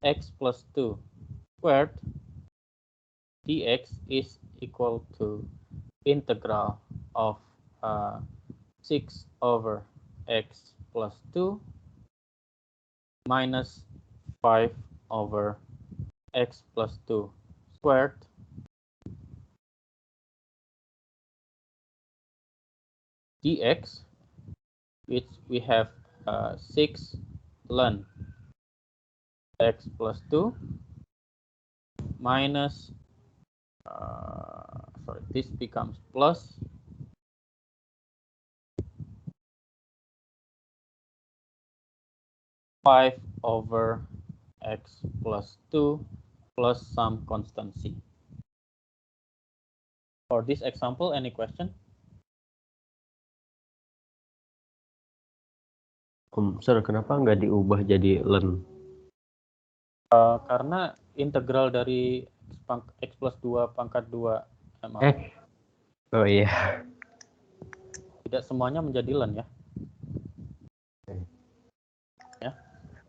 x plus 2 squared dx is equal to integral of 6 over x plus 2 minus 5 over x plus 2 squared dx, which we have 6 ln x plus 2 minus this becomes plus 5 over x plus 2 plus some constancy. For this example, any question? Sir, kenapa nggak diubah jadi ln? Karena integral dari x plus 2 pangkat 2 oh iya. Tidak semuanya menjadi ln ya.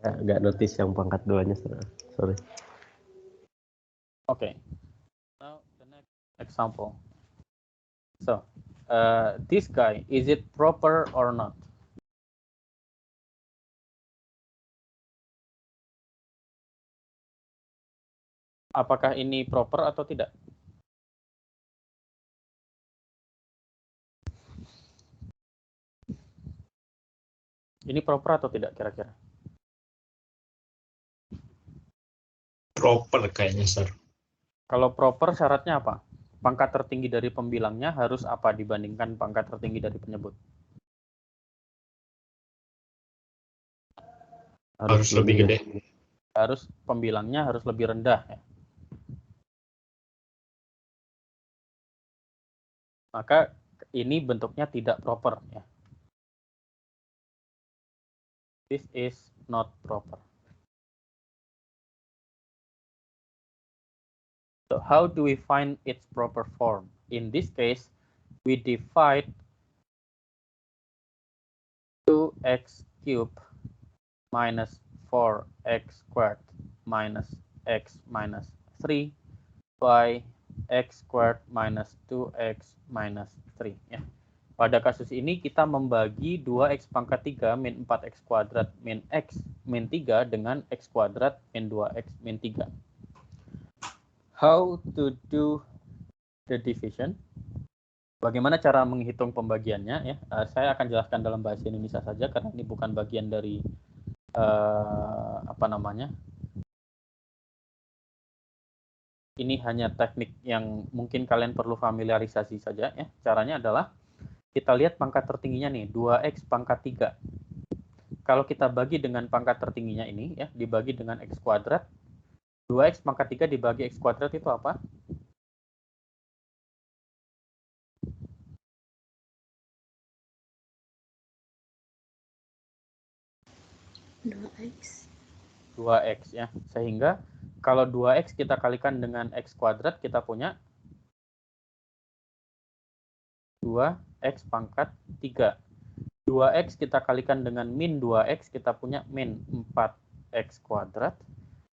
Nggak notice yang pangkat 2-nya, sorry. Okay. Now the next example. So this guy, is it proper or not? Apakah ini proper atau tidak? Ini proper atau tidak kira-kira? Proper kayaknya, Sir. Kalau proper syaratnya apa? Pangkat tertinggi dari pembilangnya harus apa dibandingkan pangkat tertinggi dari penyebut? Harus lebih gede. Harus pembilangnya harus lebih rendah ya. Maka ini bentuknya tidak proper ya. This is not proper. So how do we find its proper form? In this case, we divide 2x cubed minus 4x squared minus x minus 3 by x squared minus 2x minus 3 ya. Pada kasus ini kita membagi 2x pangkat 3 min 4x kuadrat min x min 3 dengan x kuadrat min 2x min 3. How to do the division? Bagaimana cara menghitung pembagiannya ya? Saya akan jelaskan dalam bahasa Indonesia saja karena ini bukan bagian dari ini hanya teknik yang mungkin kalian perlu familiarisasi saja ya. Caranya adalah kita lihat pangkat tertingginya nih, 2x pangkat 3. Kalau kita bagi dengan pangkat tertingginya ini ya, dibagi dengan x kuadrat, 2x pangkat 3 dibagi x kuadrat itu apa? X. 2x ya. Sehingga kalau 2x kita kalikan dengan x kuadrat, kita punya 2x pangkat 3. 2x kita kalikan dengan min 2x, kita punya min 4x kuadrat.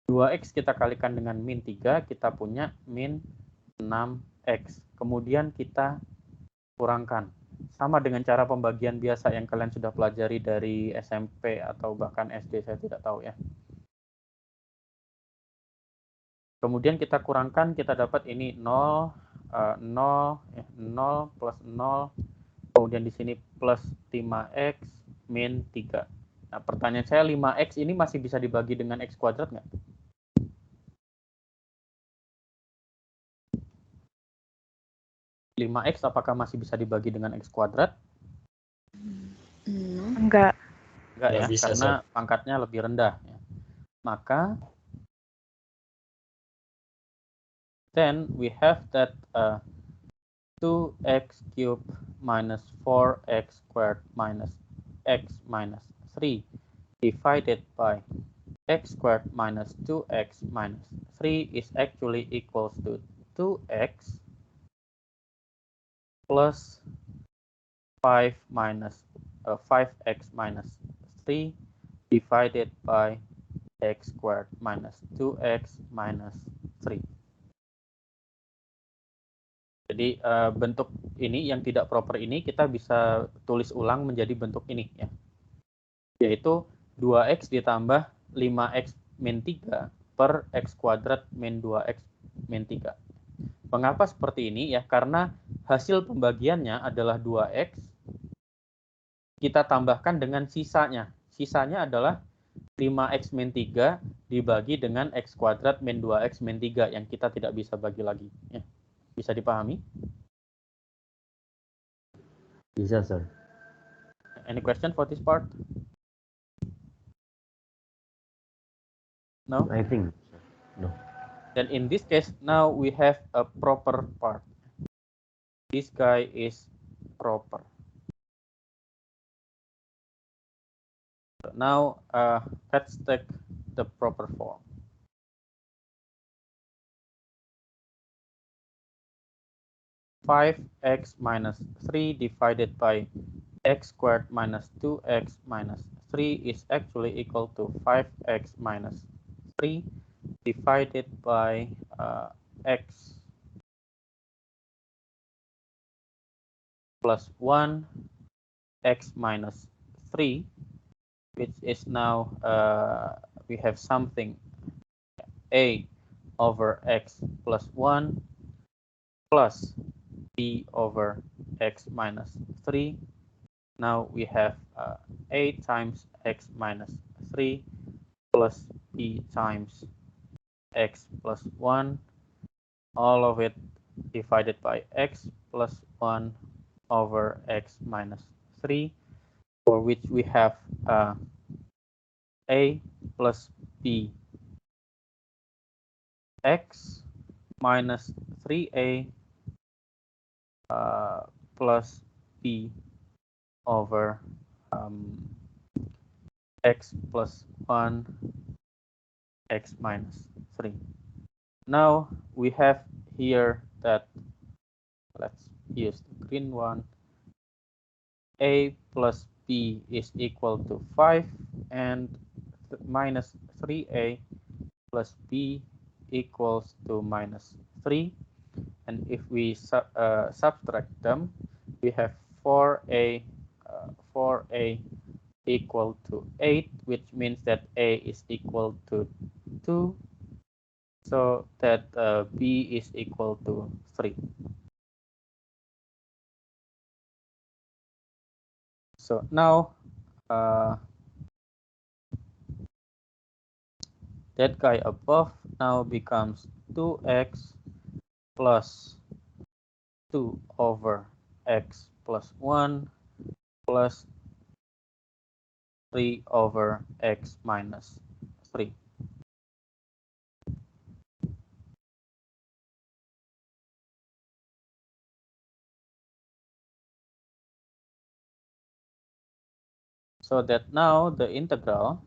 2x kita kalikan dengan min 3, kita punya min 6x. Kemudian kita kurangkan. Sama dengan cara pembagian biasa yang kalian sudah pelajari dari SMP atau bahkan SD, saya tidak tahu ya. Kemudian kita kurangkan, kita dapat ini 0 plus 0, kemudian di sini plus 5x min 3. Nah, pertanyaan saya 5x ini masih bisa dibagi dengan x kuadrat nggak? X apakah masih bisa dibagi dengan x kuadrat? Enggak. Enggak ya, bisa, karena pangkatnya lebih rendah. Ya. Maka then we have that 2x cubed minus 4x squared minus x minus 3 divided by x squared minus 2x minus 3 is actually equals to 2x plus 5x minus 3 divided by x squared minus 2x minus 3. Jadi bentuk ini yang tidak proper ini kita bisa tulis ulang menjadi bentuk ini ya. Yaitu 2x ditambah 5x min 3 per x kuadrat min 2x min 3. Mengapa seperti ini ya? Karena hasil pembagiannya adalah 2x. Kita tambahkan dengan sisanya. Sisanya adalah 5x min 3 dibagi dengan x kuadrat min 2x min 3 yang kita tidak bisa bagi lagi. Ya. Bisa dipahami? Bisa, sir. Any question for this part? No? I think no. Then in this case, now we have a proper part. This guy is proper. So now let's take the proper form. (5x minus 3 divided by x squared minus 2x minus 3 is actually equal to 5x minus 3 divided by x plus 1 x minus 3, which is now we have something a over x plus 1 plus b over x minus 3. Now we have a times x minus 3 plus b times x plus 1, all of it divided by x plus 1 over x minus 3, for which we have a plus b x minus 3a plus b over x plus 1 x minus 3. Now we have here that, let's use the green one, a plus b is equal to 5 and minus 3a plus b equals to minus 3. And if we subtract them, we have 4a equal to 8, which means that a is equal to 2, so that b is equal to 3. So now that guy above now becomes 2x plus 2 over x plus 1 plus 3 over x minus 3. So that now the integral,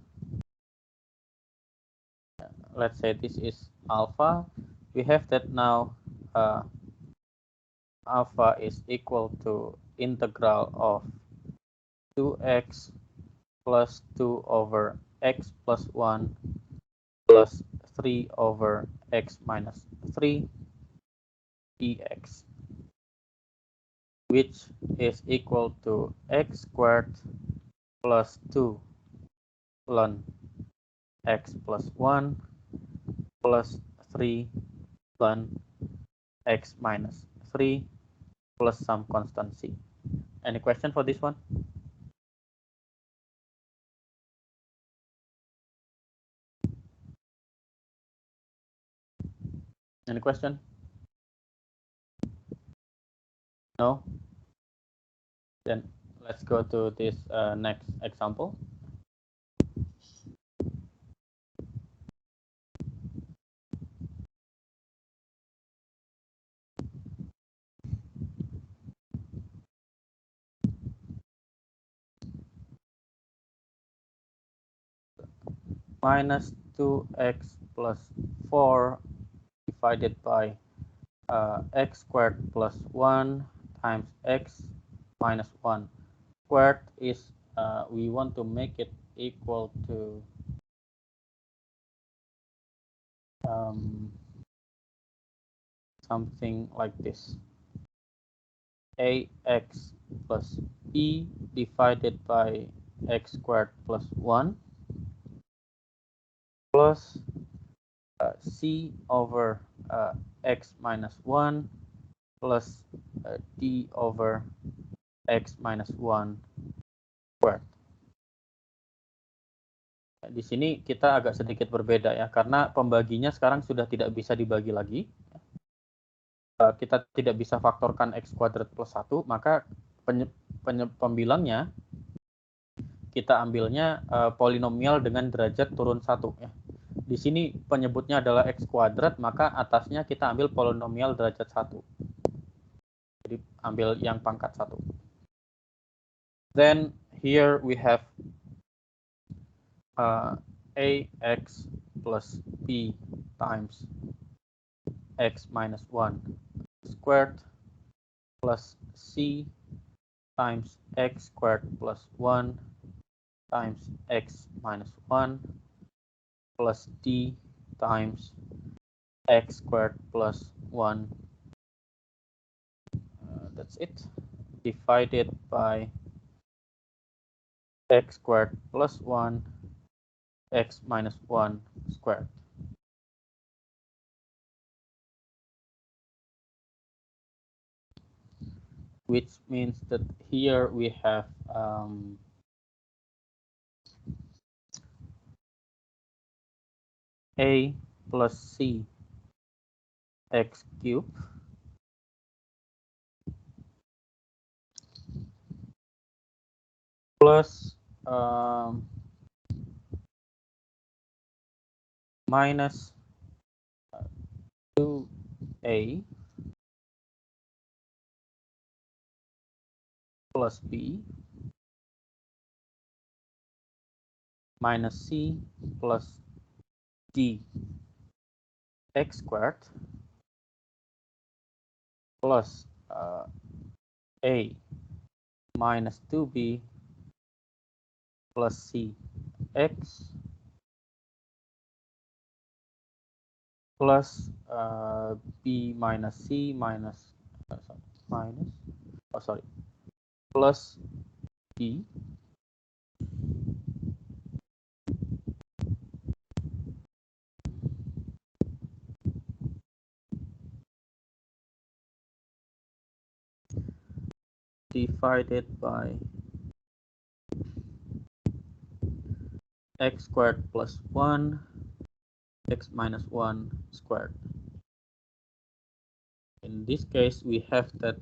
let's say this is alpha, we have that now alpha is equal to integral of 2x plus 2 over x plus 1 plus 3 over x minus 3 dx, which is equal to x squared plus 2 ln x plus 1 plus 3 ln x minus 3 plus some constant c. Any question for this one? Any question? No? Then let's go to this next example. minus 2x plus 4 divided by x squared plus 1 times x minus 1 squared is we want to make it equal to something like this. Ax plus b divided by x squared plus 1 plus c over x minus 1 plus d over x minus 1 squared. Di sini kita agak sedikit berbeda ya, karena pembaginya sekarang sudah tidak bisa dibagi lagi. Kita tidak bisa faktorkan x kuadrat plus 1, maka pembilangnya kita ambilnya polinomial dengan derajat turun 1 ya. Di sini penyebutnya adalah x kuadrat, maka atasnya kita ambil polinomial derajat 1. Jadi ambil yang pangkat 1. Then here we have ax plus b times x minus 1 squared plus c times x squared plus 1 times x minus 1 plus d times x squared plus 1. That's it. Divided by x squared plus 1 x minus 1 squared. Which means that here we have a plus c x cubed plus minus 2a plus b minus c plus d x squared plus a minus 2b plus c x plus b minus c minus plus d divided by x squared plus 1 x minus 1 squared. In this case, we have that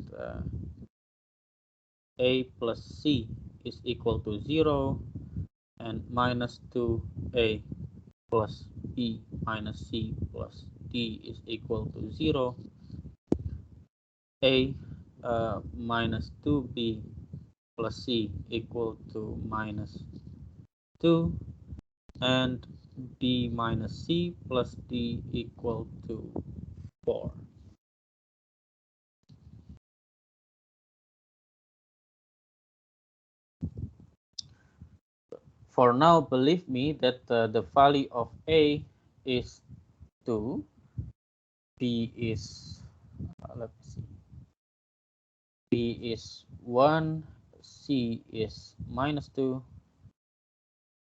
a plus c is equal to 0 and minus 2a plus b minus c plus d is equal to 0. A minus 2b plus c equal to minus 2 and b minus c plus d equal to 4. For now, believe me that the value of a is 2, b is let's see, b is 1, c is minus 2,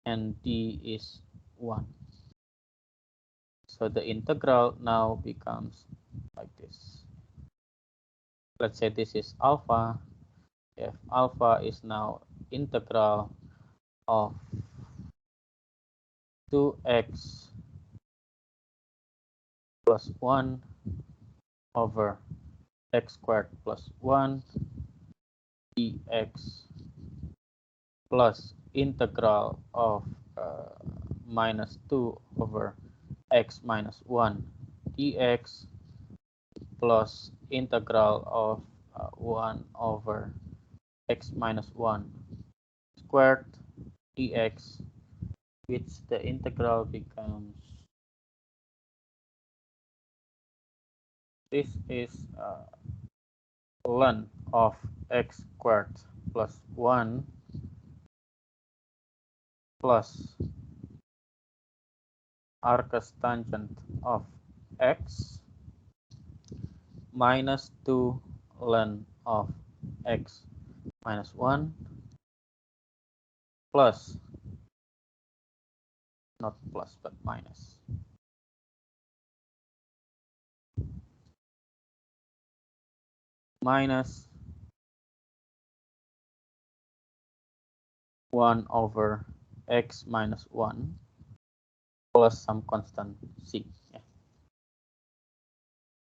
and d is 1. So the integral now becomes like this. Let's say this is alpha. If alpha is now integral of 2x plus 1 over x squared plus 1 dx plus integral of minus 2 over x minus 1 dx plus integral of 1 over x minus 1 squared dx which the integral becomes, this is ln of x squared plus 1 plus arcus tangent of x minus 2 ln of x minus 1 plus, not plus but minus, minus 1 over x minus 1 plus some constant c. Yeah.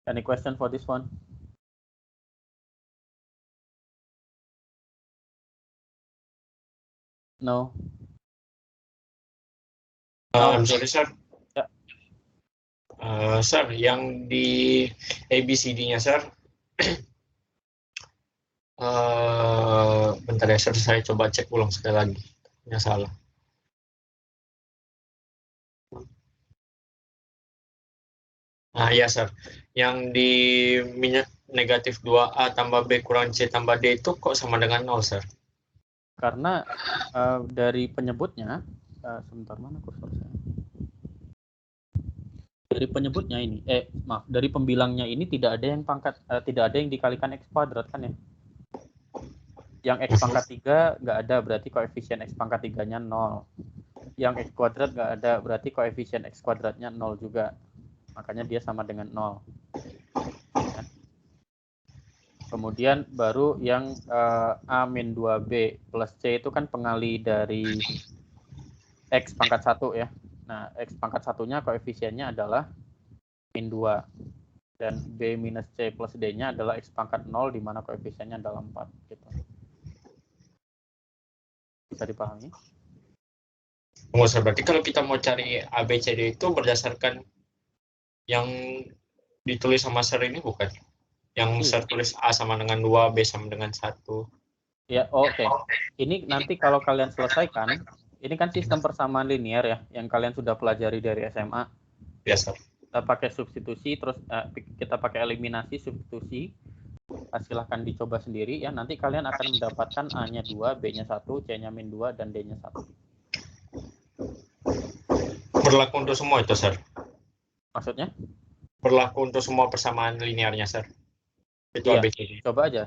Any question for this one? No? I'm sorry, sir. Ya. Sir, yang di ABCD-nya, sir. Bentar ya, sir. Saya coba cek ulang sekali lagi. Ya, salah. Nah, ya, sir. Yang di negatif 2A tambah B kurang C tambah D itu kok sama dengan 0, sir? Karena dari penyebutnya, sebentar, mana kursor saya? Dari penyebutnya ini, maaf, dari pembilangnya ini tidak ada yang pangkat, tidak ada yang dikalikan x kuadrat kan ya? Yang x pangkat 3 nggak ada, berarti koefisien x pangkat 3-nya 0. Yang x kuadrat nggak ada, berarti koefisien x kuadratnya 0 juga. Makanya dia sama dengan 0. Ya. Kemudian baru yang A-2B plus C itu kan pengali dari X pangkat 1 ya. Nah, X pangkat 1-nya koefisiennya adalah min 2. Dan B minus C plus D-nya adalah X pangkat 0, di mana koefisiennya adalah 4. Gitu. Bisa dipahami? Tunggu, berarti kalau kita mau cari ABCD itu berdasarkan yang ditulis sama Sir ini bukan? Yang Sir tulis A sama dengan 2, B sama dengan 1. Ya, oke. Ini nanti kalau kalian selesaikan, ini kan sistem persamaan linear ya, yang kalian sudah pelajari dari SMA. Ya, Sir. Kita pakai substitusi, terus kita pakai eliminasi, substitusi. Silahkan dicoba sendiri ya. Nanti kalian akan mendapatkan A-nya 2, B-nya 1, C-nya min 2, dan D-nya 1. Berlaku untuk semua itu, Sir? Maksudnya? Berlaku untuk semua persamaan linearnya, Sir? Itu Iya, ABCD. coba aja.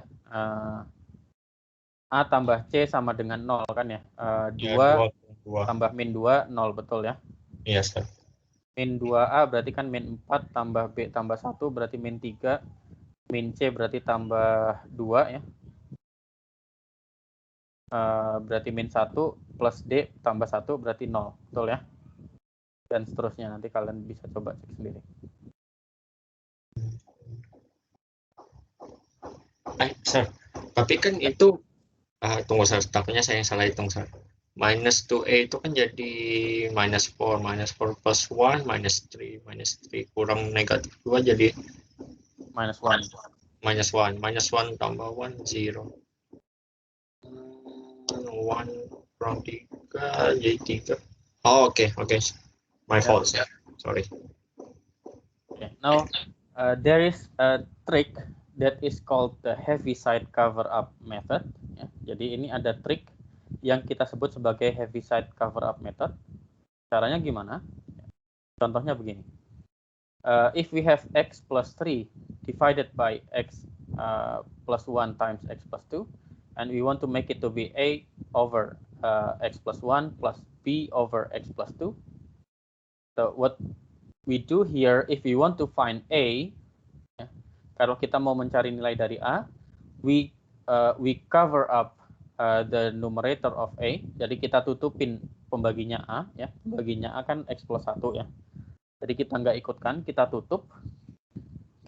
A tambah C sama dengan 0 kan ya? 2 tambah min 2, 0, betul ya? Iya, Sir. Min 2A berarti kan min 4 tambah B tambah 1 berarti min 3. Min C berarti tambah 2 ya. Berarti min 1 plus D tambah 1 berarti 0. Betul ya? Dan seterusnya, nanti kalian bisa coba cek sendiri. Sir, tapi kan itu, tunggu, Sir, takutnya saya yang salah hitung, Sir. Minus 2A itu kan jadi minus 4 plus 1, minus 3 kurang negatif 2 jadi minus 1. Minus 1 tambah 1, 0. 1 kurang 3 jadi 3. Oh, oke. My fault, sir. Sorry. Okay. Now, there is a trick that is called the Heaviside cover-up method. Ya. Jadi ini ada trik yang kita sebut sebagai Heaviside cover-up method. Caranya gimana? Contohnya begini. If we have x plus 3 divided by x plus 1 times x plus 2, and we want to make it to be a over x plus 1 plus b over x plus 2. So what we do here, if we want to find a, ya, kalau kita mau mencari nilai dari a, we cover up the numerator of a. Jadi kita tutupin pembaginya a, ya. Pembaginya a kan x plus 1 ya. Jadi kita nggak ikutkan, kita tutup.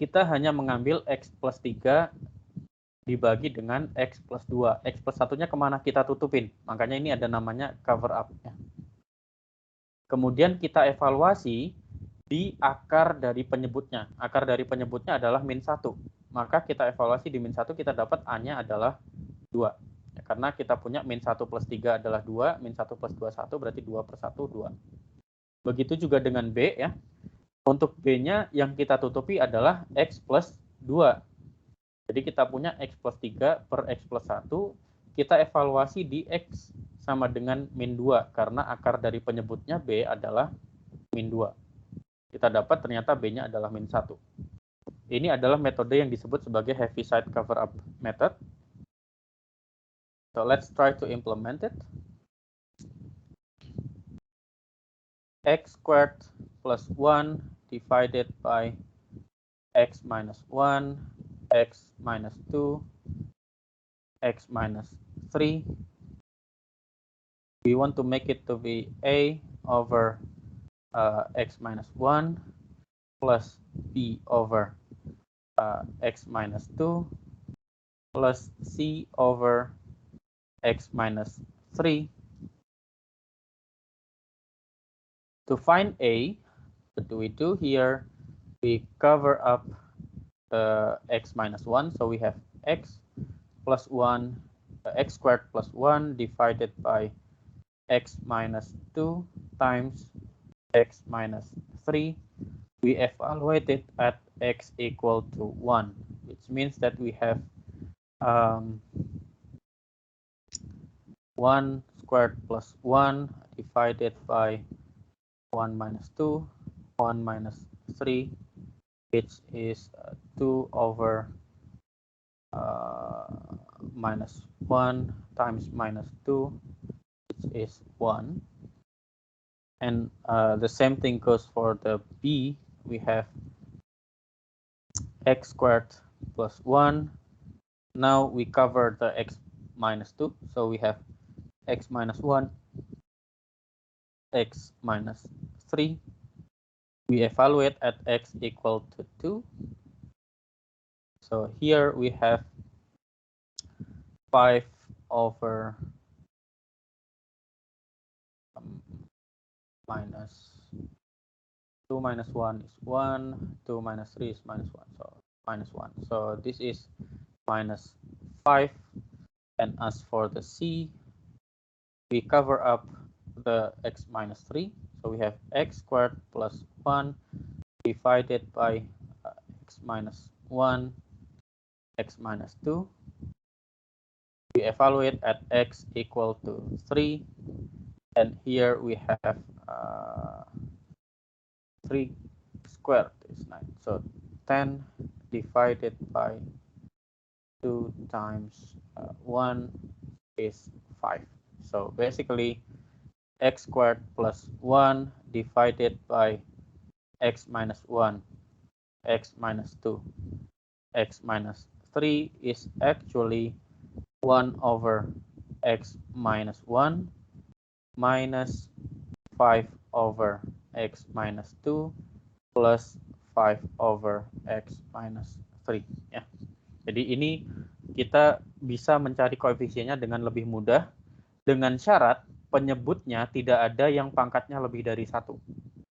Kita hanya mengambil x plus 3 dibagi dengan x plus 2. X plus 1-nya kemana kita tutupin. Makanya ini ada namanya cover up. Ya. Kemudian kita evaluasi di akar dari penyebutnya. Akar dari penyebutnya adalah min 1. Maka kita evaluasi di min 1, kita dapat A-nya adalah 2. Ya, karena kita punya min 1 plus 3 adalah 2, min 1 plus 2, 1, berarti 2 per 1, 2. Begitu juga dengan B ya. Untuk B-nya yang kita tutupi adalah X plus 2. Jadi kita punya X plus 3 per X plus 1, kita evaluasi di X sama dengan min 2, karena akar dari penyebutnya B adalah min 2. Kita dapat ternyata B-nya adalah min 1. Ini adalah metode yang disebut sebagai Heaviside Cover-Up Method. So let's try to implement it. X squared plus 1 divided by X minus 1, X minus 2, X minus 3. We want to make it to be A over X minus 1 plus B over X minus 2 plus C over X minus 3. To find A, what do we do here? We cover up X minus 1, so we have X plus 1, X squared plus 1 divided by X minus 2 times X minus 3. We evaluate it at X equal to 1, which means that we have 1 squared plus 1 divided by 1 minus 2, 1 minus 3, which is 2 over minus 1 times minus 2, which is 1. And the same thing goes for the B. We have X squared plus 1. Now we cover the X minus 2, so we have X minus 1, X minus 3. We evaluate at X equal to 2. So here we have 5 over minus 2 minus 1 is 1, 2 minus 3 is minus 1, so minus 1. So this is minus 5. And as for the C, we cover up the X minus 3. So we have X squared plus 1 divided by X minus 1, X minus 2. We evaluate at X equal to 3. And here we have 3 squared is 9. So 10 divided by 2 times 1 is 5. So basically X squared plus 1 divided by X minus 1, X minus 2, X minus 3 is actually 1 over X minus 1 minus 5 over X minus 2 plus 5 over X minus 3 ya. Jadi ini kita bisa mencari koefisiennya dengan lebih mudah dengan syarat penyebutnya tidak ada yang pangkatnya lebih dari 1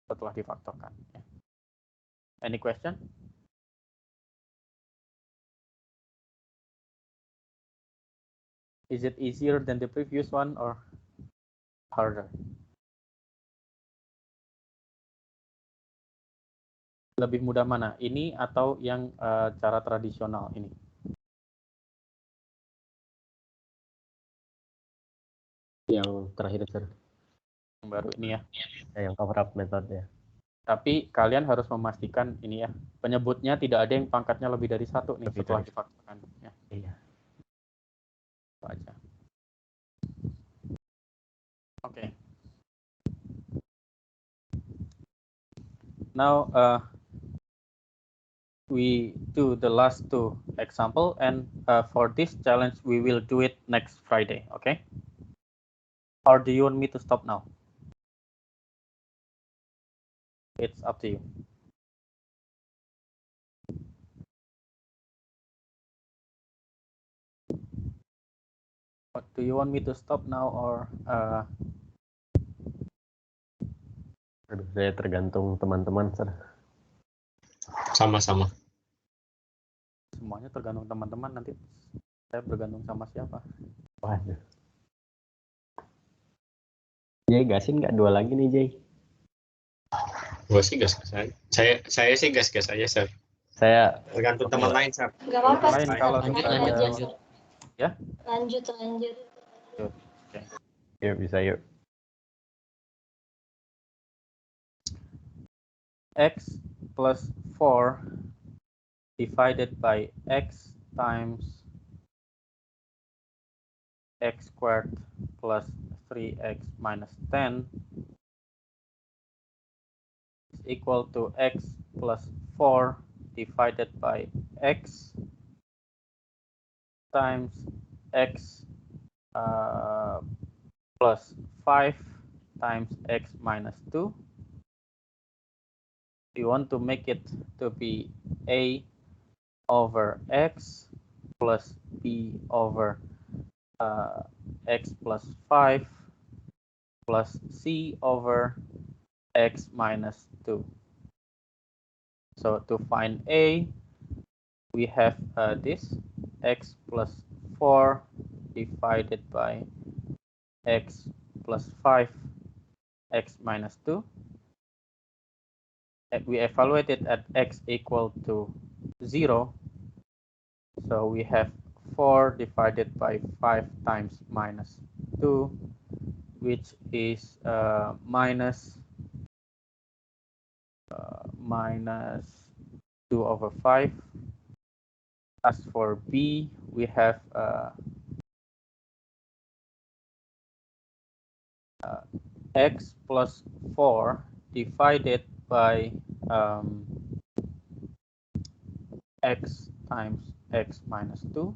setelah difaktorkan. Any question? Is it easier than the previous one or harder? Lebih mudah mana? Ini atau yang cara tradisional ini? Yang terakhir, sir. Yang baru ini ya. Yang cover up method ya. Tapi kalian harus memastikan ini ya, penyebutnya tidak ada yang pangkatnya lebih dari 1 nih setelah difaktorkan. Ya. Iya. Itu aja. Oke. Now we do the last 2 example, and for this challenge we will do it next Friday. Okay? Or do you want me to stop now? It's up to you. What, do you want me to stop now or Saya tergantung teman-teman, sir. Sama-sama. semuanya tergantung teman-teman, nanti saya bergantung sama siapa? Waduh. Jay, gasin nggak 2 lagi nih, Jay? Gua sih gas-gas aja. Saya sih gas-gas aja, Sir. Saya Tergantung teman lain, Sir. Nggak apa-apa. Lain kalau Lanjut. Lanjut. Oke. yuk bisa yuk. X plus 4 divided by X times X squared plus 3X minus 10 is equal to X plus 4 divided by X times X plus 5 times X minus 2. You want to make it to be A over X plus B over X plus 5 plus C over X minus 2. So to find A, we have this X plus 4 divided by X plus 5 X minus 2. We evaluate it at X equal to 0. So we have 4 divided by 5 times minus 2, which is minus 2 over 5. As for B, we have X plus 4 divided by X times X minus 2.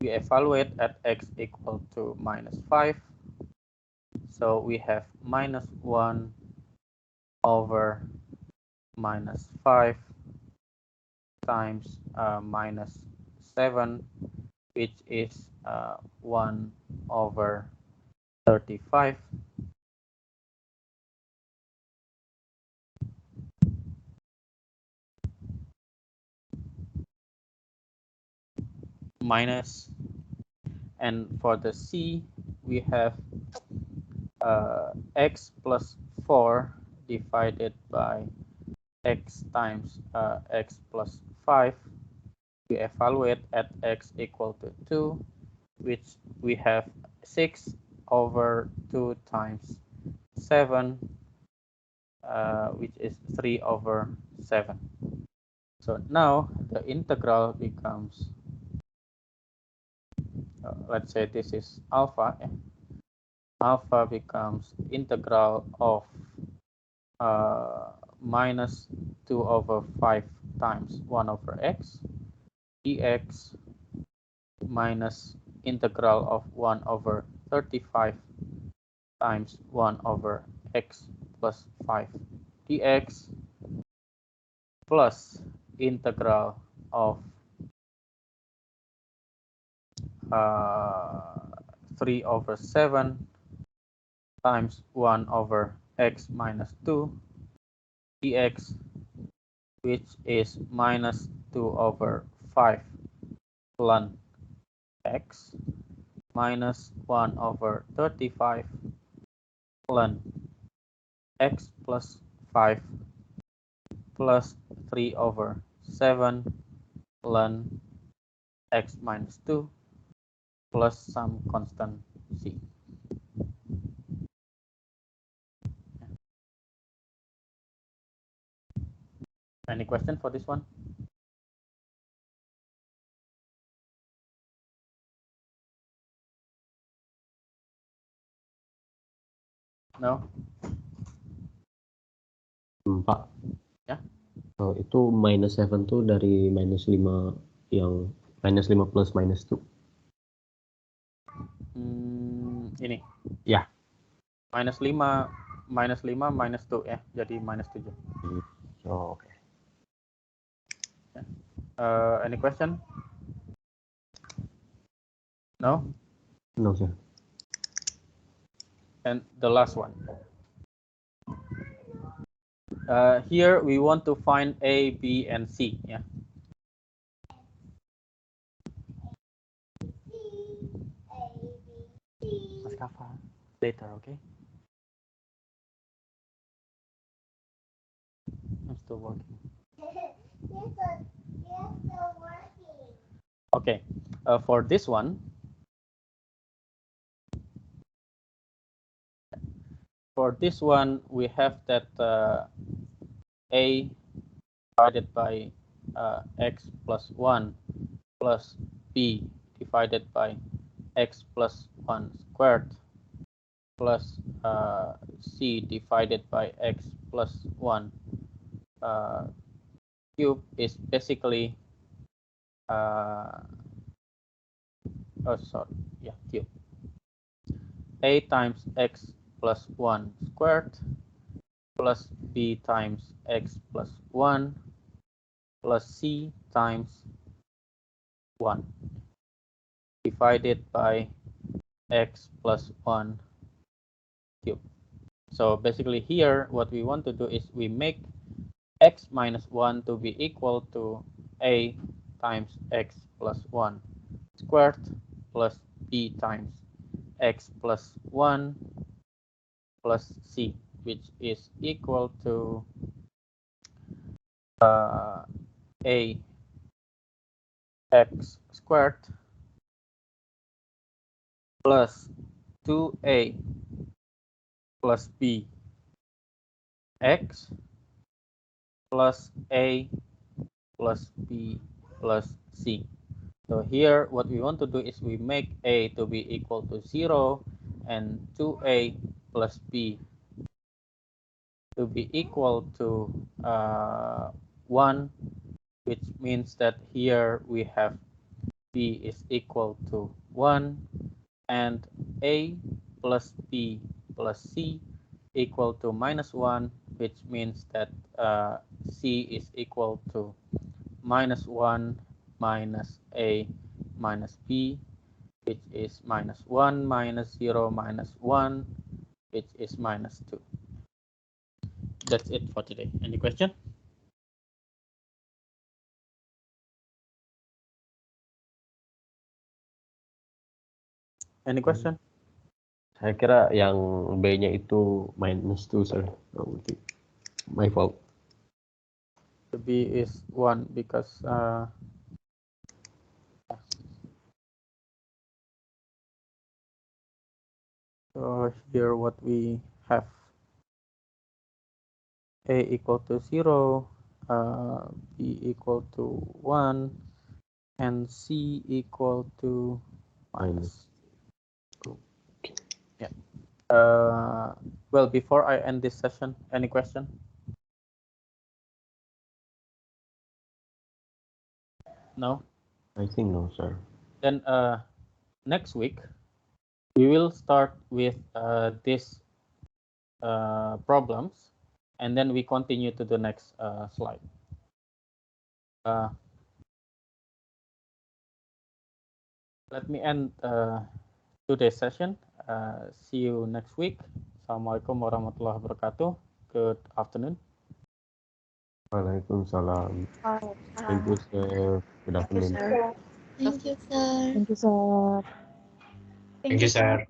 We evaluate at X equal to minus 5. So we have minus 1 over minus 5 times minus 7, which is 1 over 35. Minus, and for the C, we have X plus 4 divided by X times X plus 5. We evaluate at X equal to 2, which we have 6 over 2 times 7, which is 3 over 7. So now the integral becomes, let's say this is alpha. Alpha becomes integral of minus 2 over 5 times 1 over x dx minus integral of 1 over 35 times 1 over x plus 5 dx plus integral of 3 over 7 times 1 over x minus 2 dx, which is minus 2 over 5 ln x minus 1 over 35 ln x plus 5 plus 3 over 7 ln x minus 2 plus some constant c. Any question for this one? No? 4. Ya. Oh, itu minus 7 tuh dari minus 5 yang minus 5 plus minus 2. Ini. Ya. Minus 5 minus 2 ya. Jadi minus 7. Oh, oke. Any question? No? No, sir. And the last one. Here we want to find A, B, and C. Yeah. Rafa later, okay? I'm still working. Okay, for this one, we have that a divided by x plus 1 plus b divided by x plus 1 squared plus c divided by x plus 1 cube is basically cube. A times x plus 1 squared plus b times x plus 1 plus c times 1 divided by x plus 1 cube. So basically here what we want to do is we make x minus 1 to be equal to a times x plus 1 squared plus b times x plus 1 plus c, which is equal to a x squared plus 2a plus b x plus a plus b plus c. So here what we want to do is we make a to be equal to 0 and 2a plus b to be equal to 1, which means that here we have b is equal to 1 and a plus b plus c equal to minus 1, which means that c is equal to minus 1 minus a minus b, which is minus 1 minus 0 minus 1, which is minus 2. That's it for today. Any question? Any question? Saya kira yang B-nya itu minus 2, sir. My fault. The B is 1 because so here what we have A equal to 0, B equal to 1, and C equal to minus. Yeah. Well, before I end this session, any question? No? I think no, sir. Then next week, we will start with these problems, and then we continue to the next slide. Let me end today's session. See you next week. Assalamualaikum warahmatullahi wabarakatuh. Good afternoon. Waalaikumsalam. Thank you, sir. Good afternoon. Thank you, sir. Thank you, sir. Thank you, sir.